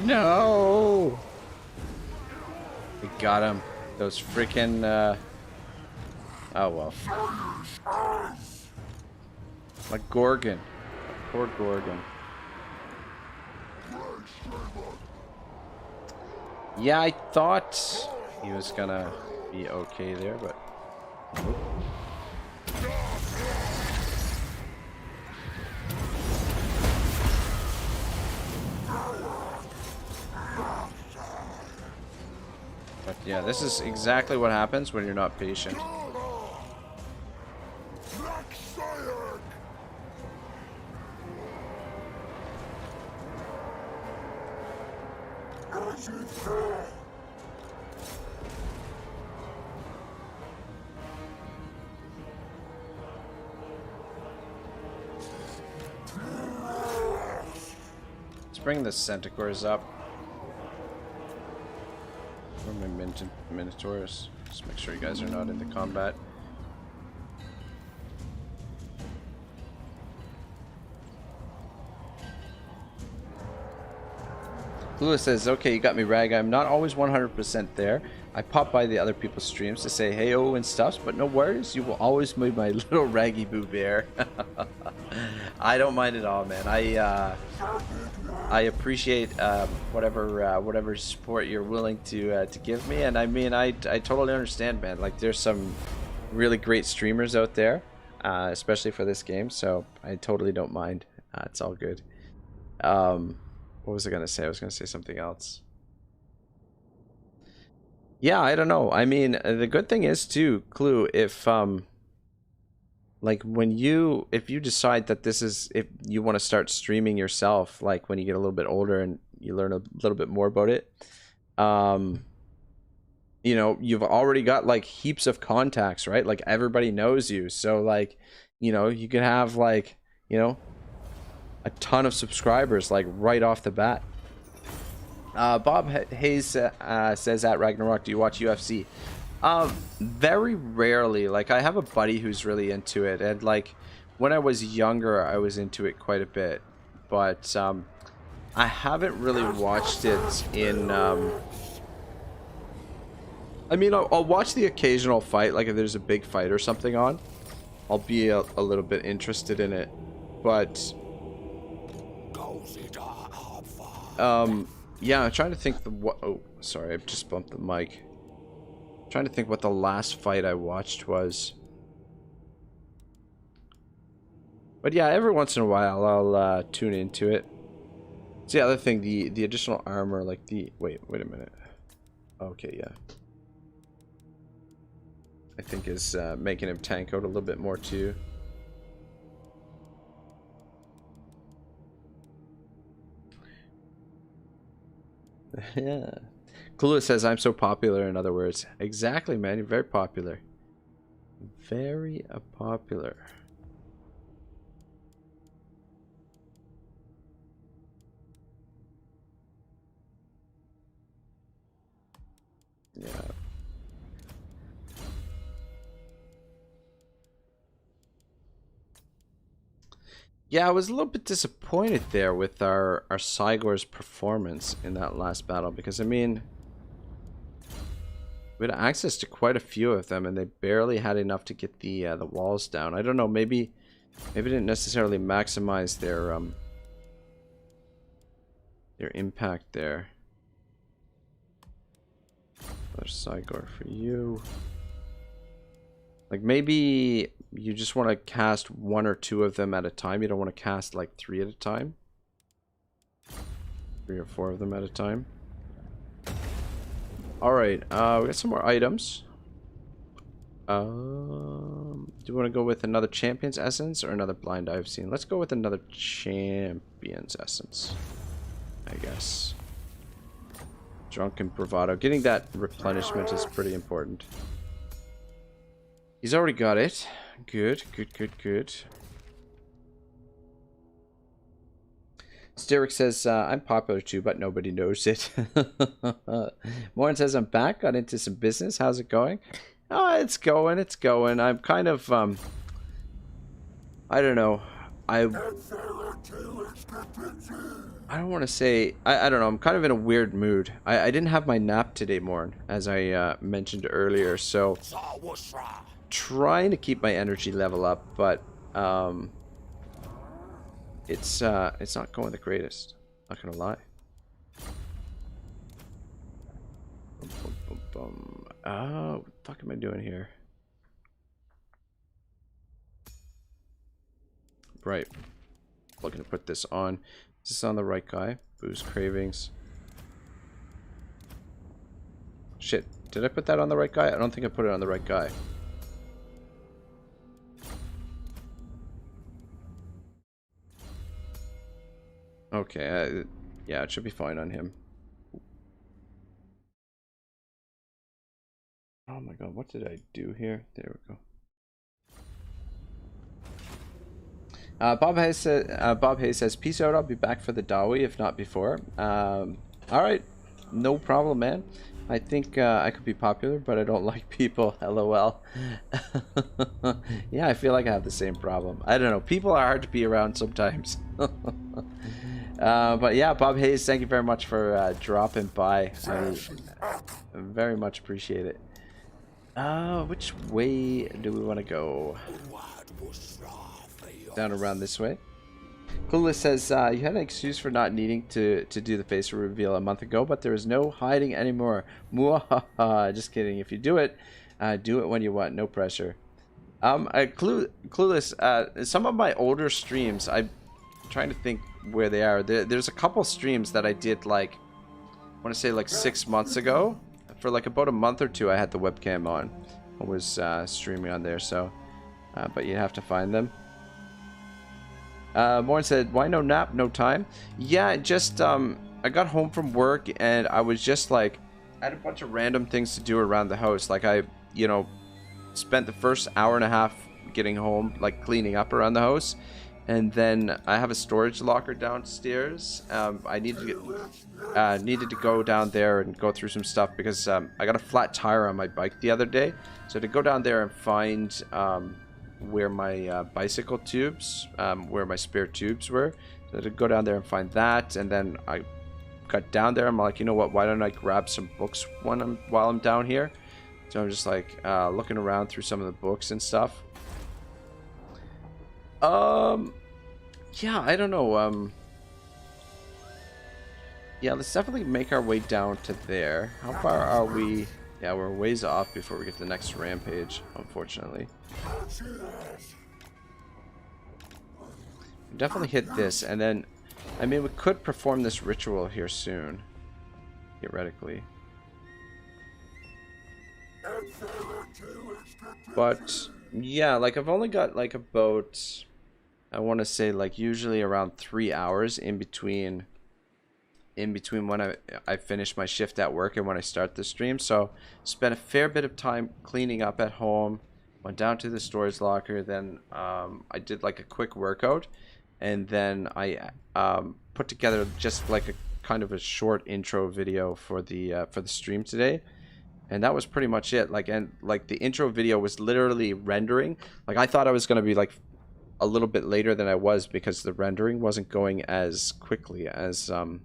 No! We got him. Those freaking, oh well. Like Gorgon. Poor Gorgon. Yeah, I thought he was gonna be okay there, but... Nope. But yeah, this is exactly what happens when you're not patient. Let's bring the Centaurs up. Or my Minotaurs. Just make sure you guys are not into combat. Lewis says, okay, you got me, Rag. I'm not always 100% there. I pop by the other people's streams to say hey-oh and stuff, but no worries. You will always be my little Raggy Boo Bear. I don't mind at all, man. I appreciate whatever support you're willing to give me, and I mean, I totally understand, man. Like, there's some really great streamers out there, especially for this game, so I totally don't mind. It's all good. What was I gonna say? I was gonna say something else. Yeah, I don't know. I mean, the good thing is too, Clue, if like if you decide that this is, if you want to start streaming yourself, like when you get a little bit older and you learn a little bit more about it, you know, you've already got like heaps of contacts, right? Like everybody knows you, so like, you know, you can have like, you know, a ton of subscribers like right off the bat. Bob Hayes says at Ragnarok, do you watch UFC? Very rarely. Like, I have a buddy who's really into it, and like when I was younger I was into it quite a bit, but I haven't really watched it in I mean, I'll watch the occasional fight, like if there's a big fight or something on, I'll be a little bit interested in it, but yeah, I'm trying to think oh, sorry, I just bumped the mic. I'm trying to think what the last fight I watched was. But yeah, every once in a while I'll tune into it. It's the other thing, the additional armor, like the wait a minute. Okay, yeah. I think is making him tank out a little bit more too. Yeah. Clueless says, I'm so popular, in other words. Exactly, man. You're very popular. Very popular. Yeah. Yeah, I was a little bit disappointed there with our Cygor's performance in that last battle, because I mean, we had access to quite a few of them and they barely had enough to get the walls down. I don't know, maybe didn't necessarily maximize their impact there. Another Cygor for you. Like, maybe you just want to cast one or two of them at a time. You don't want to cast like 3 at a time. 3 or 4 of them at a time. Alright, we got some more items. Do you want to go with another Champion's Essence or another Blind I've seen? Let's go with another Champion's Essence, I guess. Drunken Bravado. Getting that replenishment is pretty important. He's already got it. Good, good, good, good. Styric says, I'm popular too, but nobody knows it. Morin says, I'm back, got into some business. How's it going? Oh, it's going, it's going. I'm kind of, I don't know. I don't want to say, I don't know. I'm kind of in a weird mood. I didn't have my nap today, Morin, as I mentioned earlier. So, trying to keep my energy level up, but it's not going the greatest. Not gonna lie. Oh, what the fuck am I doing here? Right. Looking to put this on. Is this on the right guy? Boost cravings. Shit. Did I put that on the right guy? I don't think I put it on the right guy. Okay. Yeah, it should be fine on him. Oh my god, what did I do here? There we go. Bob Hayes says, peace out, I'll be back for the Dawi, if not before. Alright, no problem, man. I think I could be popular, but I don't like people, lol. Yeah, I feel like I have the same problem. I don't know, people are hard to be around sometimes. But yeah, Bob Hayes, thank you very much for dropping by. I very much appreciate it. Which way do we want to go? Down around this way. Clueless says, you had an excuse for not needing to do the face reveal a month ago, but there is no hiding anymore. Muahaha. Just kidding. If you do it when you want. No pressure. Clueless, some of my older streams, I'm trying to think where they are. There's a couple streams that I did, like, I want to say like 6 months ago. For like about a month or two, I had the webcam on. I was streaming on there, so... but you have to find them. Morin said, why no nap, no time? Yeah, just, I got home from work and I was just like, I had a bunch of random things to do around the house. Like I, you know, spent the first hour and a half getting home, like cleaning up around the house. And then I have a storage locker downstairs. I needed to go down there and go through some stuff because I got a flat tire on my bike the other day. So to go down there and find where my bicycle tubes, where my spare tubes were. So to go down there and find that, and then I got down there. I'm like, you know what? Why don't I grab some books while I'm down here? So I'm just like looking around through some of the books and stuff. Yeah, I don't know. Yeah, let's definitely make our way down to there. How far are we? Yeah, we're a ways off before we get to the next rampage, unfortunately. Definitely hit this, and then, I mean, we could perform this ritual here soon, theoretically. But, yeah, like, I've only got, like, about, I want to say, like, usually around 3 hours in between when I finish my shift at work and when I start the stream. So spent a fair bit of time cleaning up at home, went down to the storage locker, then I did like a quick workout, and then I put together just like a kind of a short intro video for the stream today. And that was pretty much it. Like, and like the intro video was literally rendering. Like, I thought I was going to be like a little bit later than I was because the rendering wasn't going as quickly as I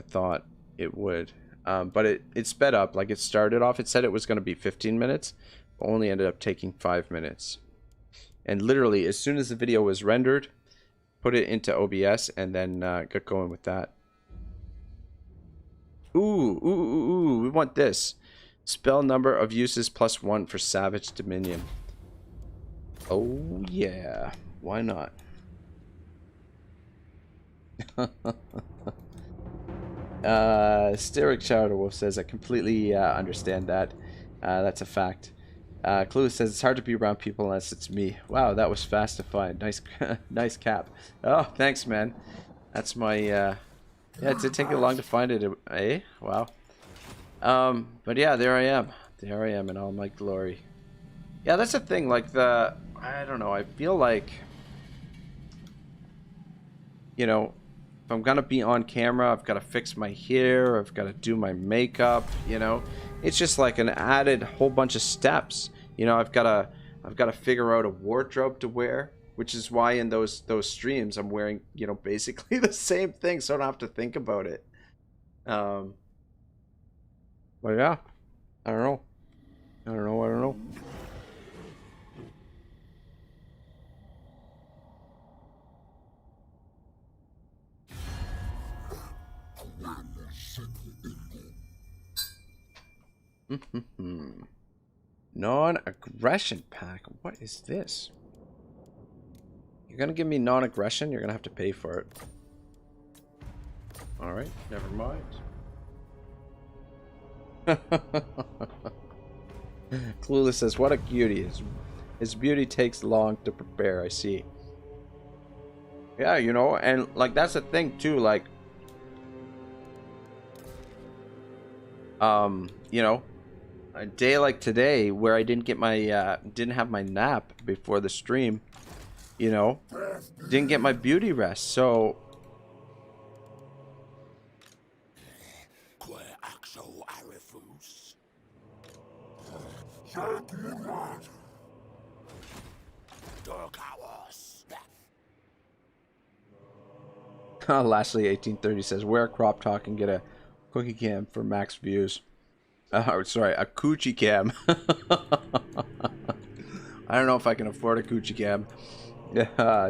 thought it would. But it sped up. Like, it started off, it said it was going to be 15 minutes, but only ended up taking 5 minutes. And literally, as soon as the video was rendered, put it into OBS, and then got going with that. Ooh, we want this. Spell number of uses +1 for Savage Dominion. Oh, yeah. Why not? Steric Shouterwolf says, I completely understand that. That's a fact. Clue says, it's hard to be around people unless it's me. Wow, that was fast to find. Nice nice cap. Oh, thanks, man. That's my, yeah, it did take long to find it, eh? Wow. But yeah, there I am. There I am in all my glory. Yeah, that's the thing, like I don't know, I feel like you know, if I'm gonna be on camera, I've got to fix my hair, I've got to do my makeup, you know. It's just like an added whole bunch of steps. You know, I've got to figure out a wardrobe to wear, which is why in those streams I'm wearing, you know, basically the same thing, so I don't have to think about it. But yeah, I don't know. I don't know. Non-aggression pack. What is this? You're gonna give me non-aggression? You're gonna have to pay for it. Alright, never mind. Clueless says, what a cutie. His beauty takes long to prepare, I see. Yeah, you know, and like that's the thing too, like you know, a day like today where I didn't get my didn't have my nap before the stream, you know, didn't get my beauty rest, so Lashley 1830 says, wear a crop top and get a cookie cam for max views. Sorry, a coochie cam. I don't know if I can afford a coochie cam.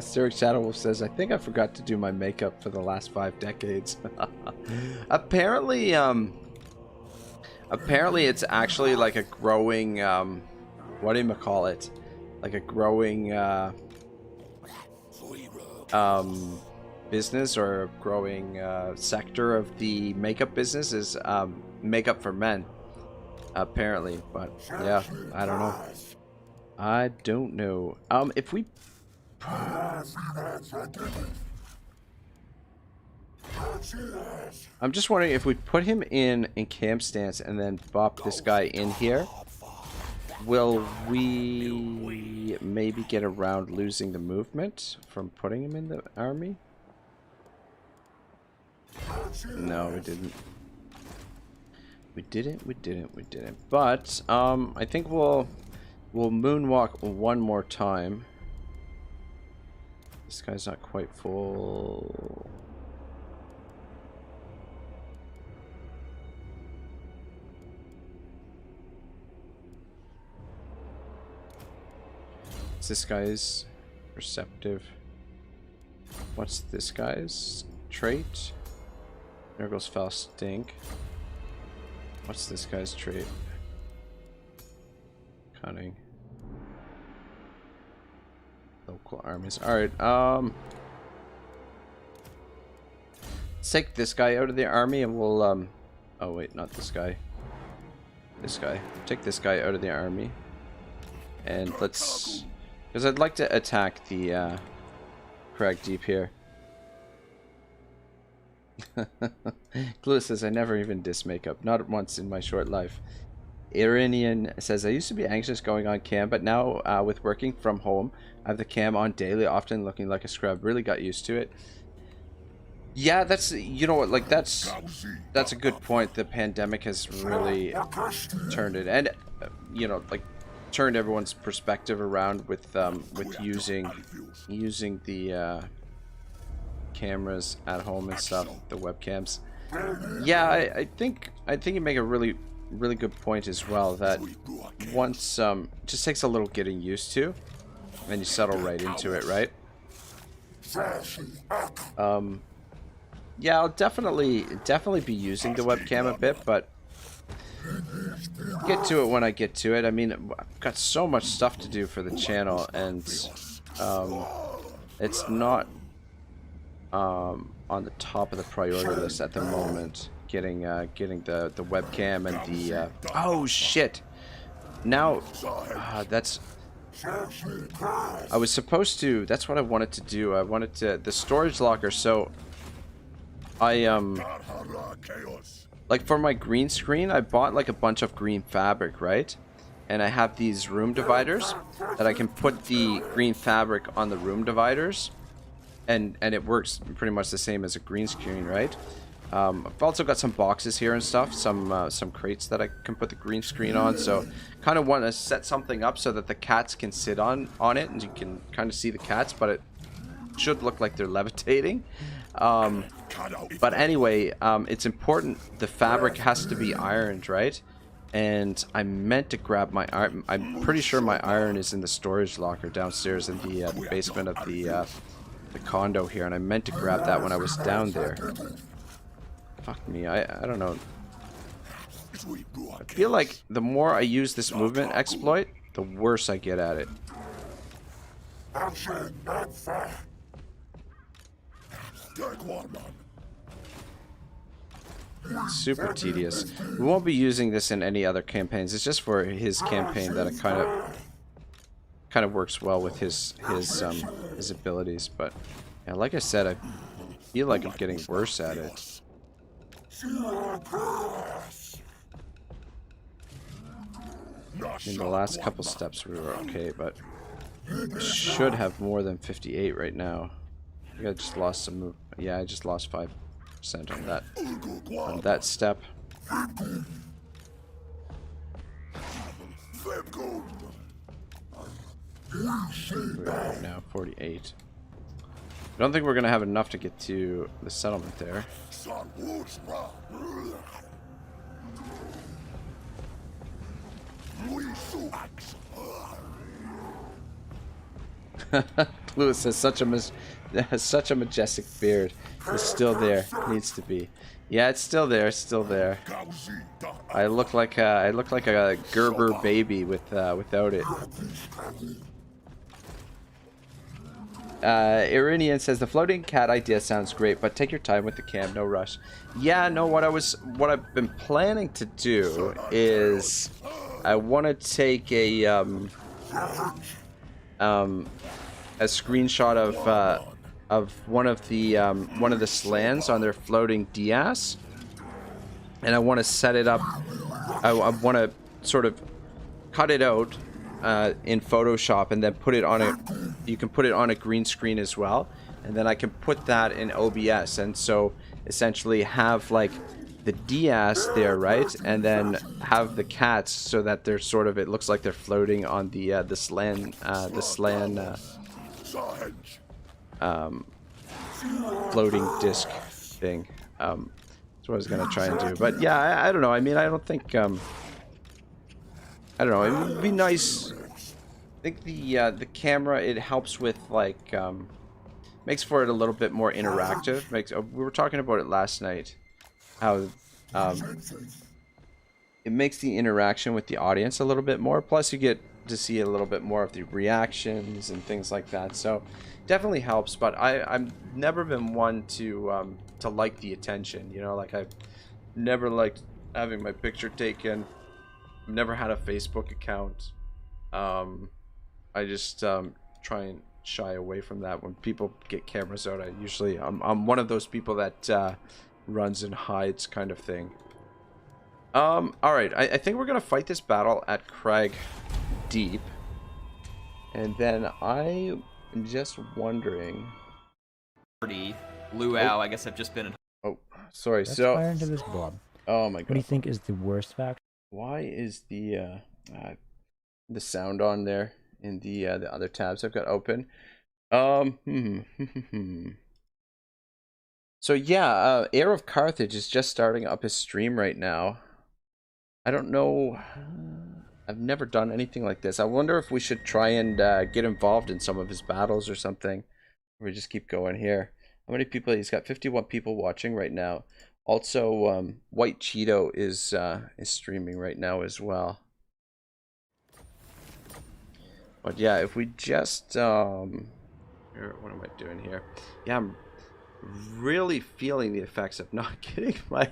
Syric Shadowwolf says, I think I forgot to do my makeup for the last 5 decades. Apparently it's actually like a growing, what do you call it? Like a growing, business, or a growing sector of the makeup business is makeup for men, apparently. But yeah, I don't know. I don't know. If we I'm just wondering if we put him in camp stance and then bop this guy in here, will we maybe get around losing the movement from putting him in the army? No, we didn't. We didn't. But I think we'll moonwalk one more time. This guy's not quite full. This guy's perceptive. What's this guy's trait? There goes foul stink. What's this guy's trait? Cunning. Local armies. Alright, let's take this guy out of the army and we'll oh wait, not this guy. This guy. Take this guy out of the army. And let's, because I'd like to attack the Crag Deep here. Clue says, I never even diss makeup. Not once in my short life. Iranian says, I used to be anxious going on cam, but now with working from home, I have the cam on daily, often looking like a scrub. Really got used to it. Yeah, that's, you know what, like that's a good point. The pandemic has really turned it, and you know, like turned everyone's perspective around with using the cameras at home and stuff, the webcams. Yeah, I think you make a really good point as well, that once it just takes a little getting used to and you settle right into it, right? Yeah, I'll definitely be using the webcam a bit, but get to it when I get to it. I mean, I've got so much stuff to do for the channel, and it's not on the top of the priority list at the moment. Getting the webcam and the oh shit! Now that's, I was supposed to. That's what I wanted to do. I wanted to the storage locker. So I like for my green screen, I bought like a bunch of green fabric, right? And I have these room dividers that I can put the green fabric on the room dividers. and it works pretty much the same as a green screen, right? I've also got some boxes here and stuff, some crates that I can put the green screen on. So kind of want to set something up so that the cats can sit on it, and you can kind of see the cats, but it should look like they're levitating. But anyway, it's important. The fabric has to be ironed, right? And I meant to grab my iron. I'm pretty sure my iron is in the storage locker downstairs in the basement of the condo here, and I meant to grab that when I was down there. Fuck me, I don't know. I feel like the more I use this movement exploit, the worse I get at it. Super tedious. We won't be using this in any other campaigns. It's just for his campaign that it kind of works well with his abilities. But yeah, like I said, I feel like I'm getting worse at it. In the last couple steps we were okay, but we should have more than 58 right now. I think I just lost some move. Yeah, I just lost 5% on that step. We're at now 48. I don't think we're gonna have enough to get to the settlement there. Lewis has such a majestic beard. It's still there. Needs to be. Yeah, it's still there. It's still there. I look like a Gerber baby without it. Irinian says the floating cat idea sounds great, but take your time with the cam, no rush. Yeah, no. What I've been planning to do is I want to take a screenshot of one of the slants on their floating Dias, and I want to set it up. I want to sort of cut it out in Photoshop and then put it on a. You can put it on a green screen as well, and then I can put that in OBS, and so essentially have like the Dias there, right, and then have the cats so that they're sort of, it looks like they're floating on the slan floating disc thing. That's what I was gonna try and do, but yeah, I don't know. I mean, I don't think I don't know. It would be nice. I think the camera, it helps with like makes for it a little bit more interactive. We were talking about it last night, how it makes the interaction with the audience a little bit more. Plus, you get to see a little bit more of the reactions and things like that. So, definitely helps. But I've never been one to like the attention. You know, like I've never liked having my picture taken. I've never had a Facebook account. I just try and shy away from that. When people get cameras out, I'm one of those people that runs and hides kind of thing. Alright, I think we're gonna fight this battle at Crag Deep. And then I'm just wondering. Luau, I guess I've just been in. Oh, sorry. Let's So fire into this blob. Oh my god. What do you think is the worst faction? Why is the sound on there in the other tabs I've got open? So yeah, Heir of Carthage is just starting up his stream right now. I don't know. I've never done anything like this. I wonder if we should try and get involved in some of his battles or something. Or we just keep going here. How many people? He's got 51 people watching right now. Also, White Cheeto is streaming right now as well. But yeah, if we just here, what am I doing here? Yeah, I'm really feeling the effects of not getting my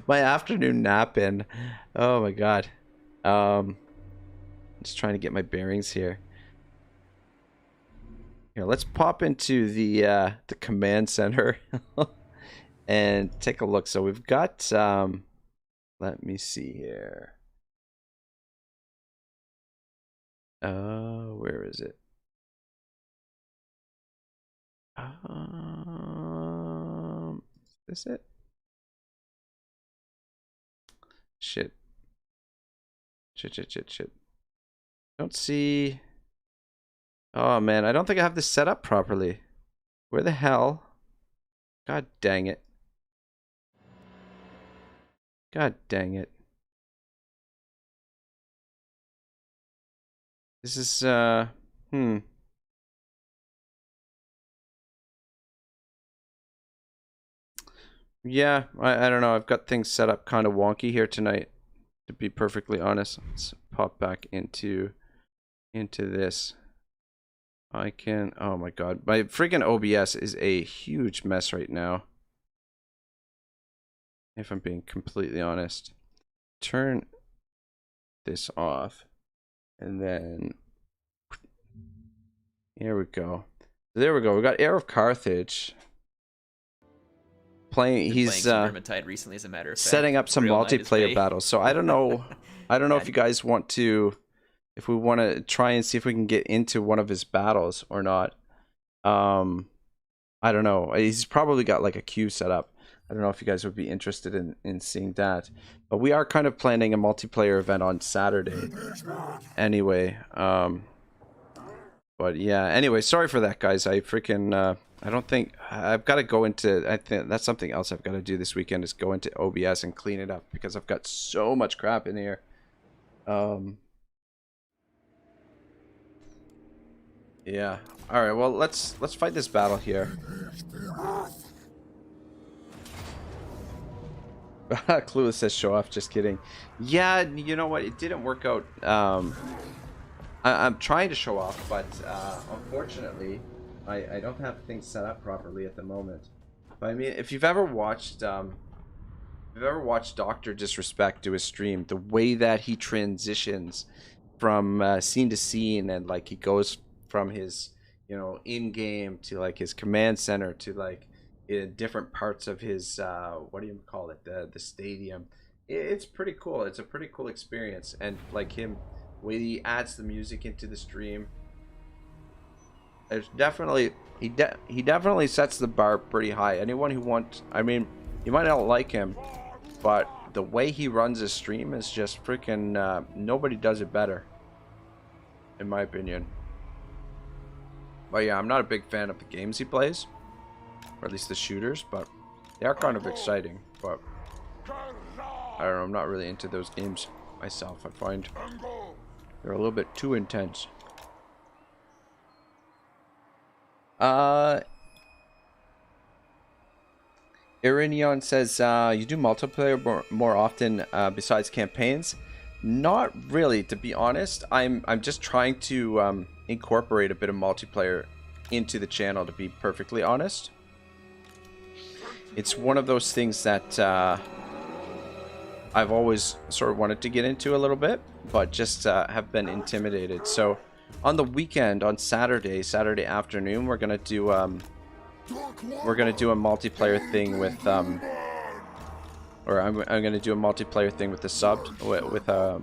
afternoon nap in. Oh my god. Just trying to get my bearings here. Here, let's pop into the command center and take a look. So we've got let me see here. Where is it? Is this it? Shit. Shit. Don't see. Oh man, I don't think I have this set up properly. Where the hell? God dang it. God dang it. This is, Yeah, I don't know. I've got things set up kind of wonky here tonight, to be perfectly honest. Let's pop back into this. I can, oh my god. My freaking OBS is a huge mess right now. If I'm being completely honest. Turn this off. And then here we go. There we go. We got Heir of Carthage. He's playing some Vermintide recently, as a matter of fact. Setting up some multiplayer battles. So I don't know. I don't know if you guys want to, if we want to try and see if we can get into one of his battles or not. I don't know. He's probably got like a queue set up. I don't know if you guys would be interested in seeing that. But we are kind of planning a multiplayer event on Saturday. Anyway, but yeah, anyway, sorry for that, guys. I freaking, I don't think, I've got to go into, I think that's something else I've got to do this weekend, is go into OBS and clean it up, because I've got so much crap in here. Yeah. Alright, well, let's fight this battle here. Clueless says show off, just kidding. Yeah, you know what, it didn't work out. I'm trying to show off, but unfortunately, I don't have things set up properly at the moment. But I mean, if you've ever watched Dr. Disrespect do a stream, the way that he transitions from scene to scene, and like he goes from his, you know, in-game to like his command center to like in different parts of his what do you call it, the stadium. It's pretty cool. It's a pretty cool experience, and like him, the way he adds the music into the stream, there's definitely he definitely sets the bar pretty high. Anyone who wants, I mean, you might not like him, but the way he runs his stream is just freaking nobody does it better, in my opinion. But yeah, I'm not a big fan of the games he plays, or at least the shooters, but they are kind of exciting. But I don't know, I'm not really into those games myself. I find they're a little bit too intense. Irinion says, you do multiplayer more often besides campaigns? Not really, to be honest. I'm just trying to incorporate a bit of multiplayer into the channel, to be perfectly honest. It's one of those things that I've always sort of wanted to get into a little bit, but just have been intimidated. So on the weekend, on Saturday afternoon, we're gonna do a multiplayer thing with or I'm gonna do a multiplayer thing with the subs, with the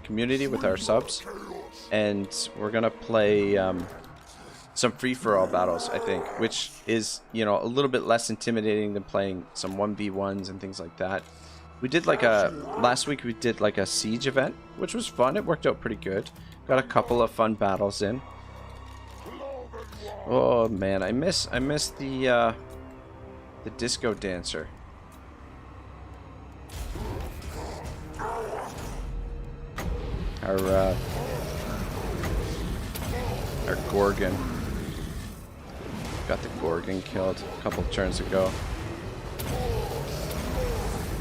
community, with our subs, and we're gonna play some free-for-all battles, I think, which is, you know, a little bit less intimidating than playing some 1v1s and things like that. We did like last week we did like a siege event, which was fun. It worked out pretty good. Got a couple of fun battles in. Oh man, I miss the disco dancer. Our Gorgon. Got the Gorgon killed a couple turns ago.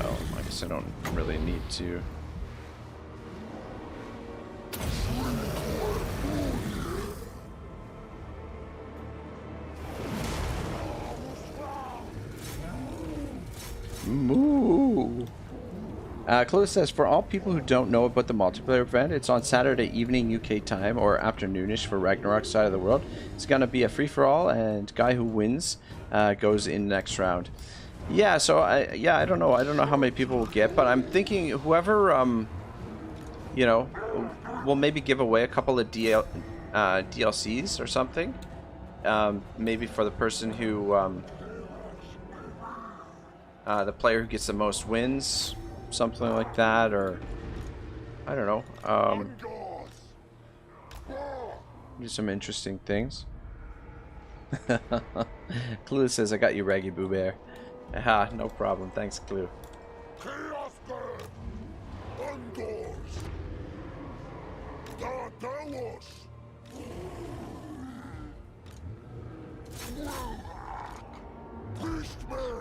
Oh, I guess I don't really need to. Moo. Chloe says, for all people who don't know about the multiplayer event, it's on Saturday evening UK time, or afternoonish for Ragnarok's side of the world. It's gonna be a free-for-all, and guy who wins goes in next round. Yeah, so I don't know how many people will get, but I'm thinking whoever you know, we'll maybe give away a couple of DLCs or something. maybe for the person who, the player who gets the most wins, something like that, or I don't know. Do some interesting things. Clue says, "I got you, Raggy Boo Bear." Aha, no problem. Thanks, Clue.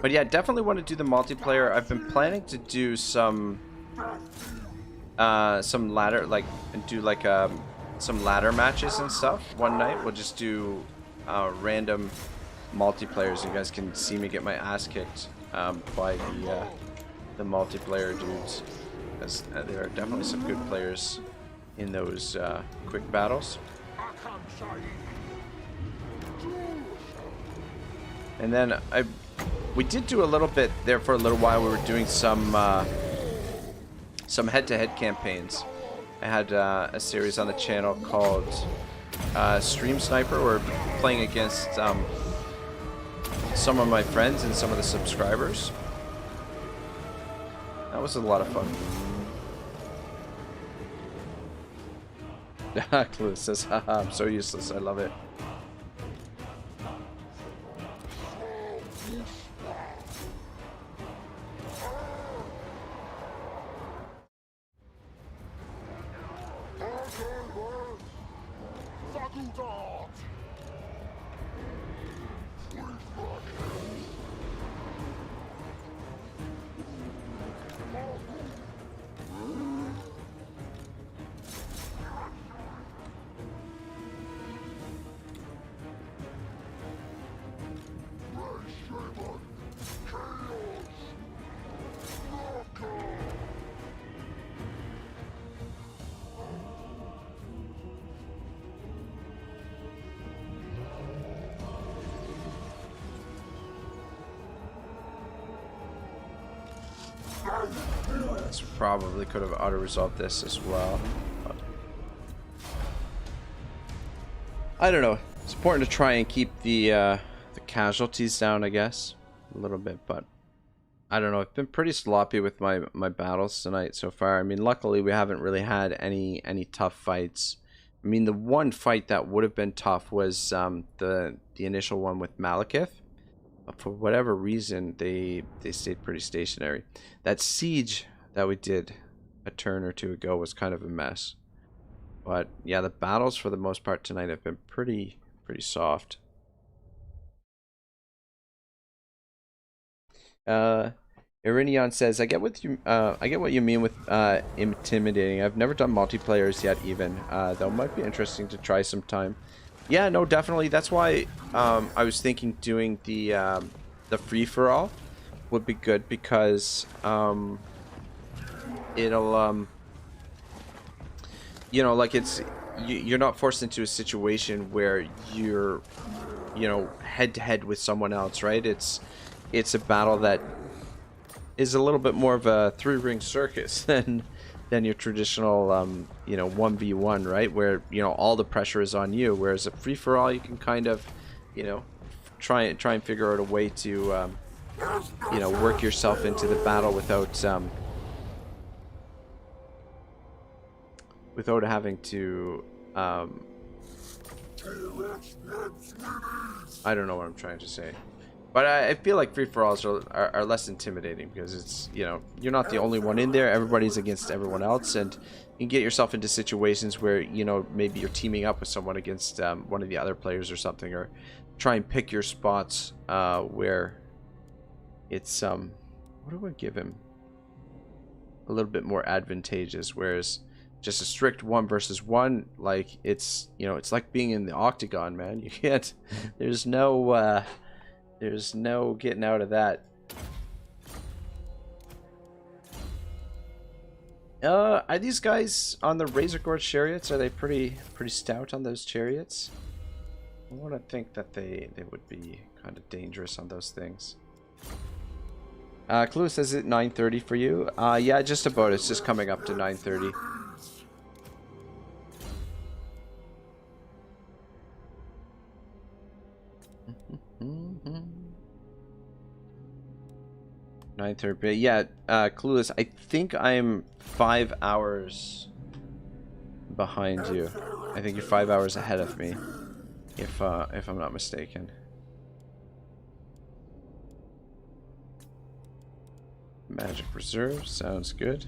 But yeah, definitely want to do the multiplayer. I've been planning to do some ladder, like, and do like some ladder matches and stuff. One night we'll just do random multiplayers. You guys can see me get my ass kicked by the multiplayer dudes, as there are definitely some good players in those quick battles. And then we did do a little bit there for a little while. We were doing some head-to-head campaigns. I had a series on the channel called Stream Sniper. We're playing against some of my friends and some of the subscribers. That was a lot of fun. Clue says, haha, I'm so useless. I love it. Probably could have auto-resolved this as well. But I don't know. It's important to try and keep the casualties down, I guess, a little bit. But I don't know. I've been pretty sloppy with my battles tonight so far. I mean, luckily we haven't really had any tough fights. I mean, the one fight that would have been tough was the initial one with Malekith. But for whatever reason, they stayed pretty stationary. That siege that we did a turn or two ago was kind of a mess. But yeah, the battles for the most part tonight have been pretty soft. Irinion says, I get what you mean with intimidating. I've never done multiplayers yet even. Though it might be interesting to try sometime. Yeah, no, definitely. That's why I was thinking doing the free-for-all would be good, because it'll you know, like, you're not forced into a situation where you're, you know, head-to-head with someone else, right? It's a battle that is a little bit more of a three-ring circus than your traditional you know, 1v1, right? Where, you know, all the pressure is on you, whereas a free-for-all you can kind of, you know, try and figure out a way to you know, work yourself into the battle without having to I don't know what I'm trying to say. But I feel like free-for-alls are less intimidating, because it's, you know, you're not the only one in there. Everybody's against everyone else, and you can get yourself into situations where, you know, maybe you're teaming up with someone against one of the other players or something, or try and pick your spots where it's what do I give him? A little bit more advantageous, whereas just a strict 1 versus 1, like, it's, you know, it's like being in the octagon, man. You can't, there's no getting out of that. Are these guys on the Razor Gorge chariots? Are they pretty stout on those chariots? I want to think that they would be kind of dangerous on those things. Clue says it 9:30 for you. Yeah, just about. It's just coming up to 9:30. 9:30. Yeah, Clueless, I think I'm 5 hours behind you. I think you're 5 hours ahead of me, if I'm not mistaken. Magic Reserve sounds good.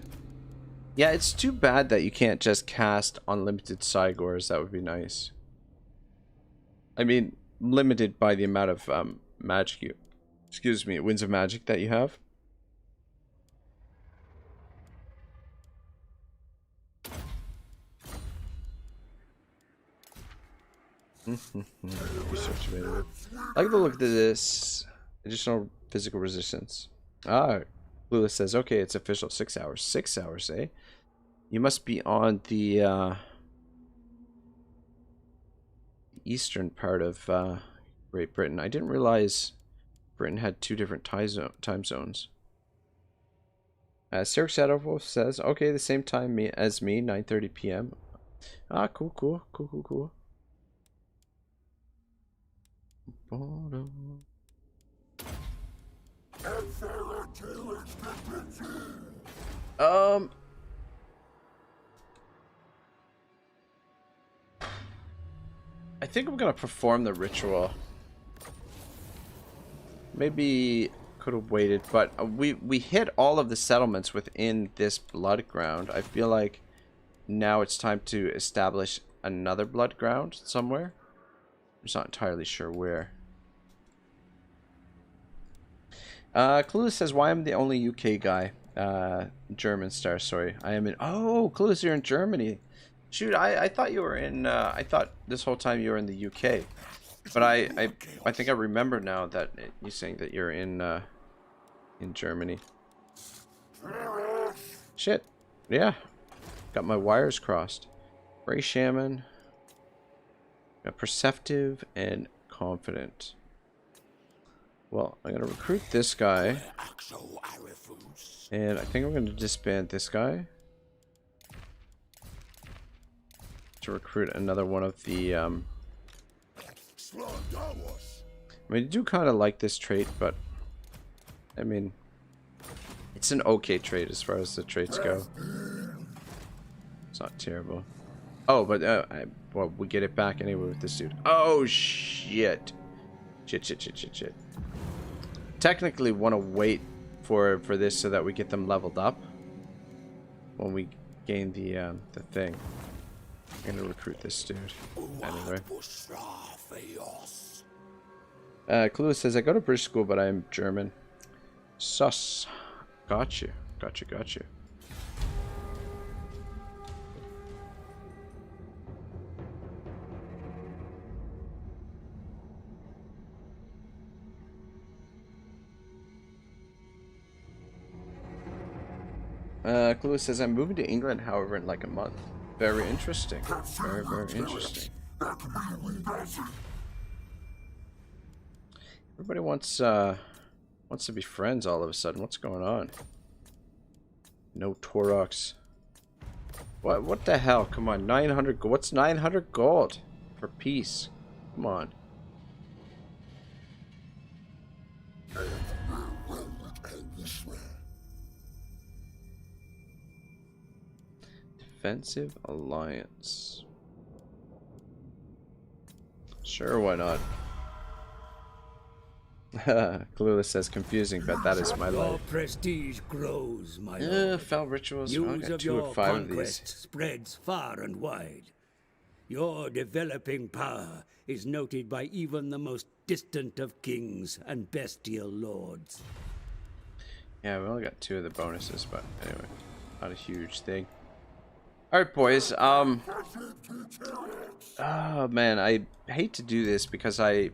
Yeah, it's too bad that you can't just cast unlimited Cygors. That would be nice. I mean, limited by the amount of magic you, excuse me, winds of magic that you have. Research available. I like the look of this. Additional physical resistance. Ah, Lula says, okay, it's official. 6 hours. 6 hours, eh? You must be on the eastern part of Great Britain. I didn't realize Britain had 2 different time zones. Sarah Shadowwolf says, okay, the same time as me, 9:30 p.m. Ah, cool. I think I'm gonna perform the ritual. Maybe could have waited, but we hit all of the settlements within this blood ground. I feel like now it's time to establish another blood ground somewhere. I'm just not entirely sure where. Clueless says, why am the only UK guy? German star, sorry. I am in... Oh, Clueless, you're in Germany. Shoot, I thought you were in... I thought this whole time you were in the UK. But I think I remember now that you're saying that you're in Germany. Shit. Yeah. Got my wires crossed. Ray Shaman. Got Perceptive and Confident. Well, I'm going to recruit this guy. And I think I'm going to disband this guy. To recruit another one of the... I mean, I do kind of like this trait, but... I mean... It's an okay trait as far as the traits go. It's not terrible. Oh, but well, we get it back anyway with this dude. Oh, shit. Shit. Technically want to wait for this so that we get them leveled up when we gain the thing. I'm gonna recruit this dude anyway. Clueless says, I go to British school, but I'm German. Sus. Got you. Clueless says, I'm moving to England, however, in like a month. Very interesting. Very interesting. Everybody wants to be friends all of a sudden. What's going on? No Taurox. What the hell? Come on, 900 gold. What's 900 gold for peace? Come on. Defensive alliance. Sure, why not? Clueless says confusing, but that is my life. Your prestige grows, my lord. Fell rituals. News I got of 2 your of 5 of conquest these. spreads far and wide. Your developing power is noted by even the most distant of kings and bestial lords. Yeah, we only got 2 of the bonuses, but anyway, not a huge thing. Alright, boys, oh man, I hate to do this because I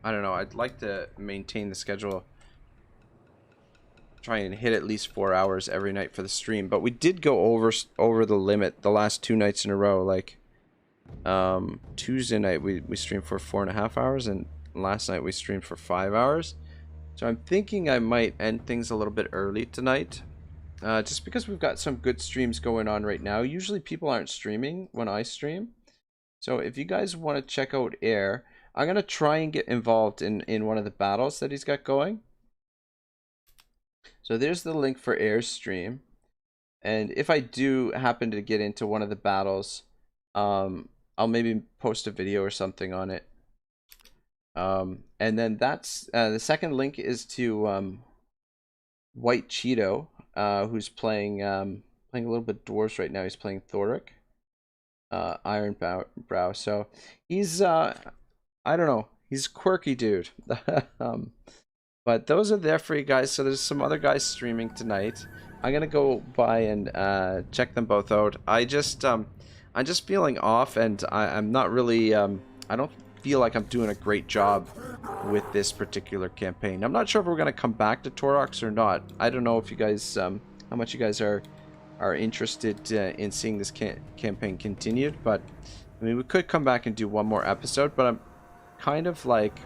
don't know, I'd like to maintain the schedule, try and hit at least 4 hours every night for the stream, but we did go over the limit the last 2 nights in a row. Like Tuesday night we streamed for 4.5 hours, and last night we streamed for 5 hours. So I'm thinking I might end things a little bit early tonight. Just because we've got some good streams going on right now. Usually people aren't streaming when I stream. So if you guys want to check out Air, I'm going to try and get involved in one of the battles that he's got going. So there's the link for Airstream. And if I do happen to get into one of the battles, I'll maybe post a video or something on it. And then that's the second link is to White Cheeto, who's playing a little bit dwarves right now. He's playing Thoric, Iron Brow. So he's I don't know, he's a quirky dude. But those are there for you guys. So there's some other guys streaming tonight. I'm gonna go by and check them both out. I'm just feeling off, and I'm not really I don't feel like I'm doing a great job with this particular campaign. I'm not sure if we're gonna come back to Taurox or not. I don't know if you guys how much you guys are interested in seeing this campaign continued, but I mean, we could come back and do one more episode, but I'm kind of like,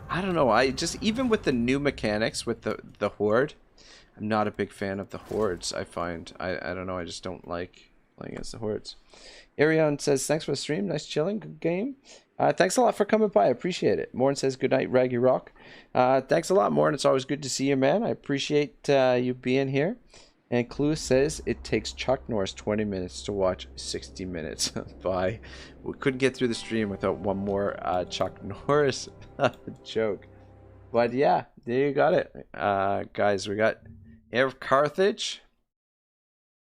I don't know, I just, even with the new mechanics with the horde, I'm not a big fan of the hordes. I find I don't know, I just don't like playing against the hordes. Arion says, thanks for the stream, nice chilling, good game. Thanks a lot for coming by, I appreciate it. Morn says, good night, Raggy Rock. Thanks a lot, Morn, it's always good to see you, man. I appreciate you being here. And Clue says, it takes Chuck Norris 20 minutes to watch 60 minutes. Bye. We couldn't get through the stream without one more Chuck Norris joke. But yeah, there you got it. Guys, we got Air of Carthage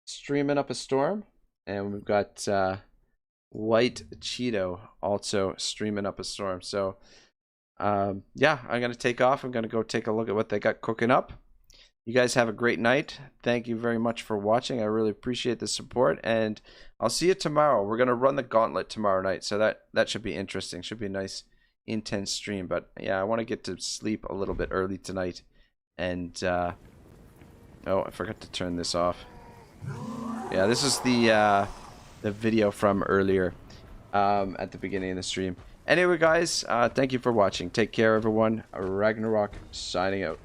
streaming up a storm. And we've got White Cheeto also streaming up a storm. So yeah, I'm going to take off. I'm going to go take a look at what they got cooking up. You guys have a great night. Thank you very much for watching. I really appreciate the support, and I'll see you tomorrow. We're going to run the gauntlet tomorrow night, so that should be interesting. Should be a nice, intense stream. But yeah, I want to get to sleep a little bit early tonight. And oh, I forgot to turn this off. Yeah, this is the video from earlier at the beginning of the stream. Anyway, guys, thank you for watching. Take care, everyone. Ragnarok signing out.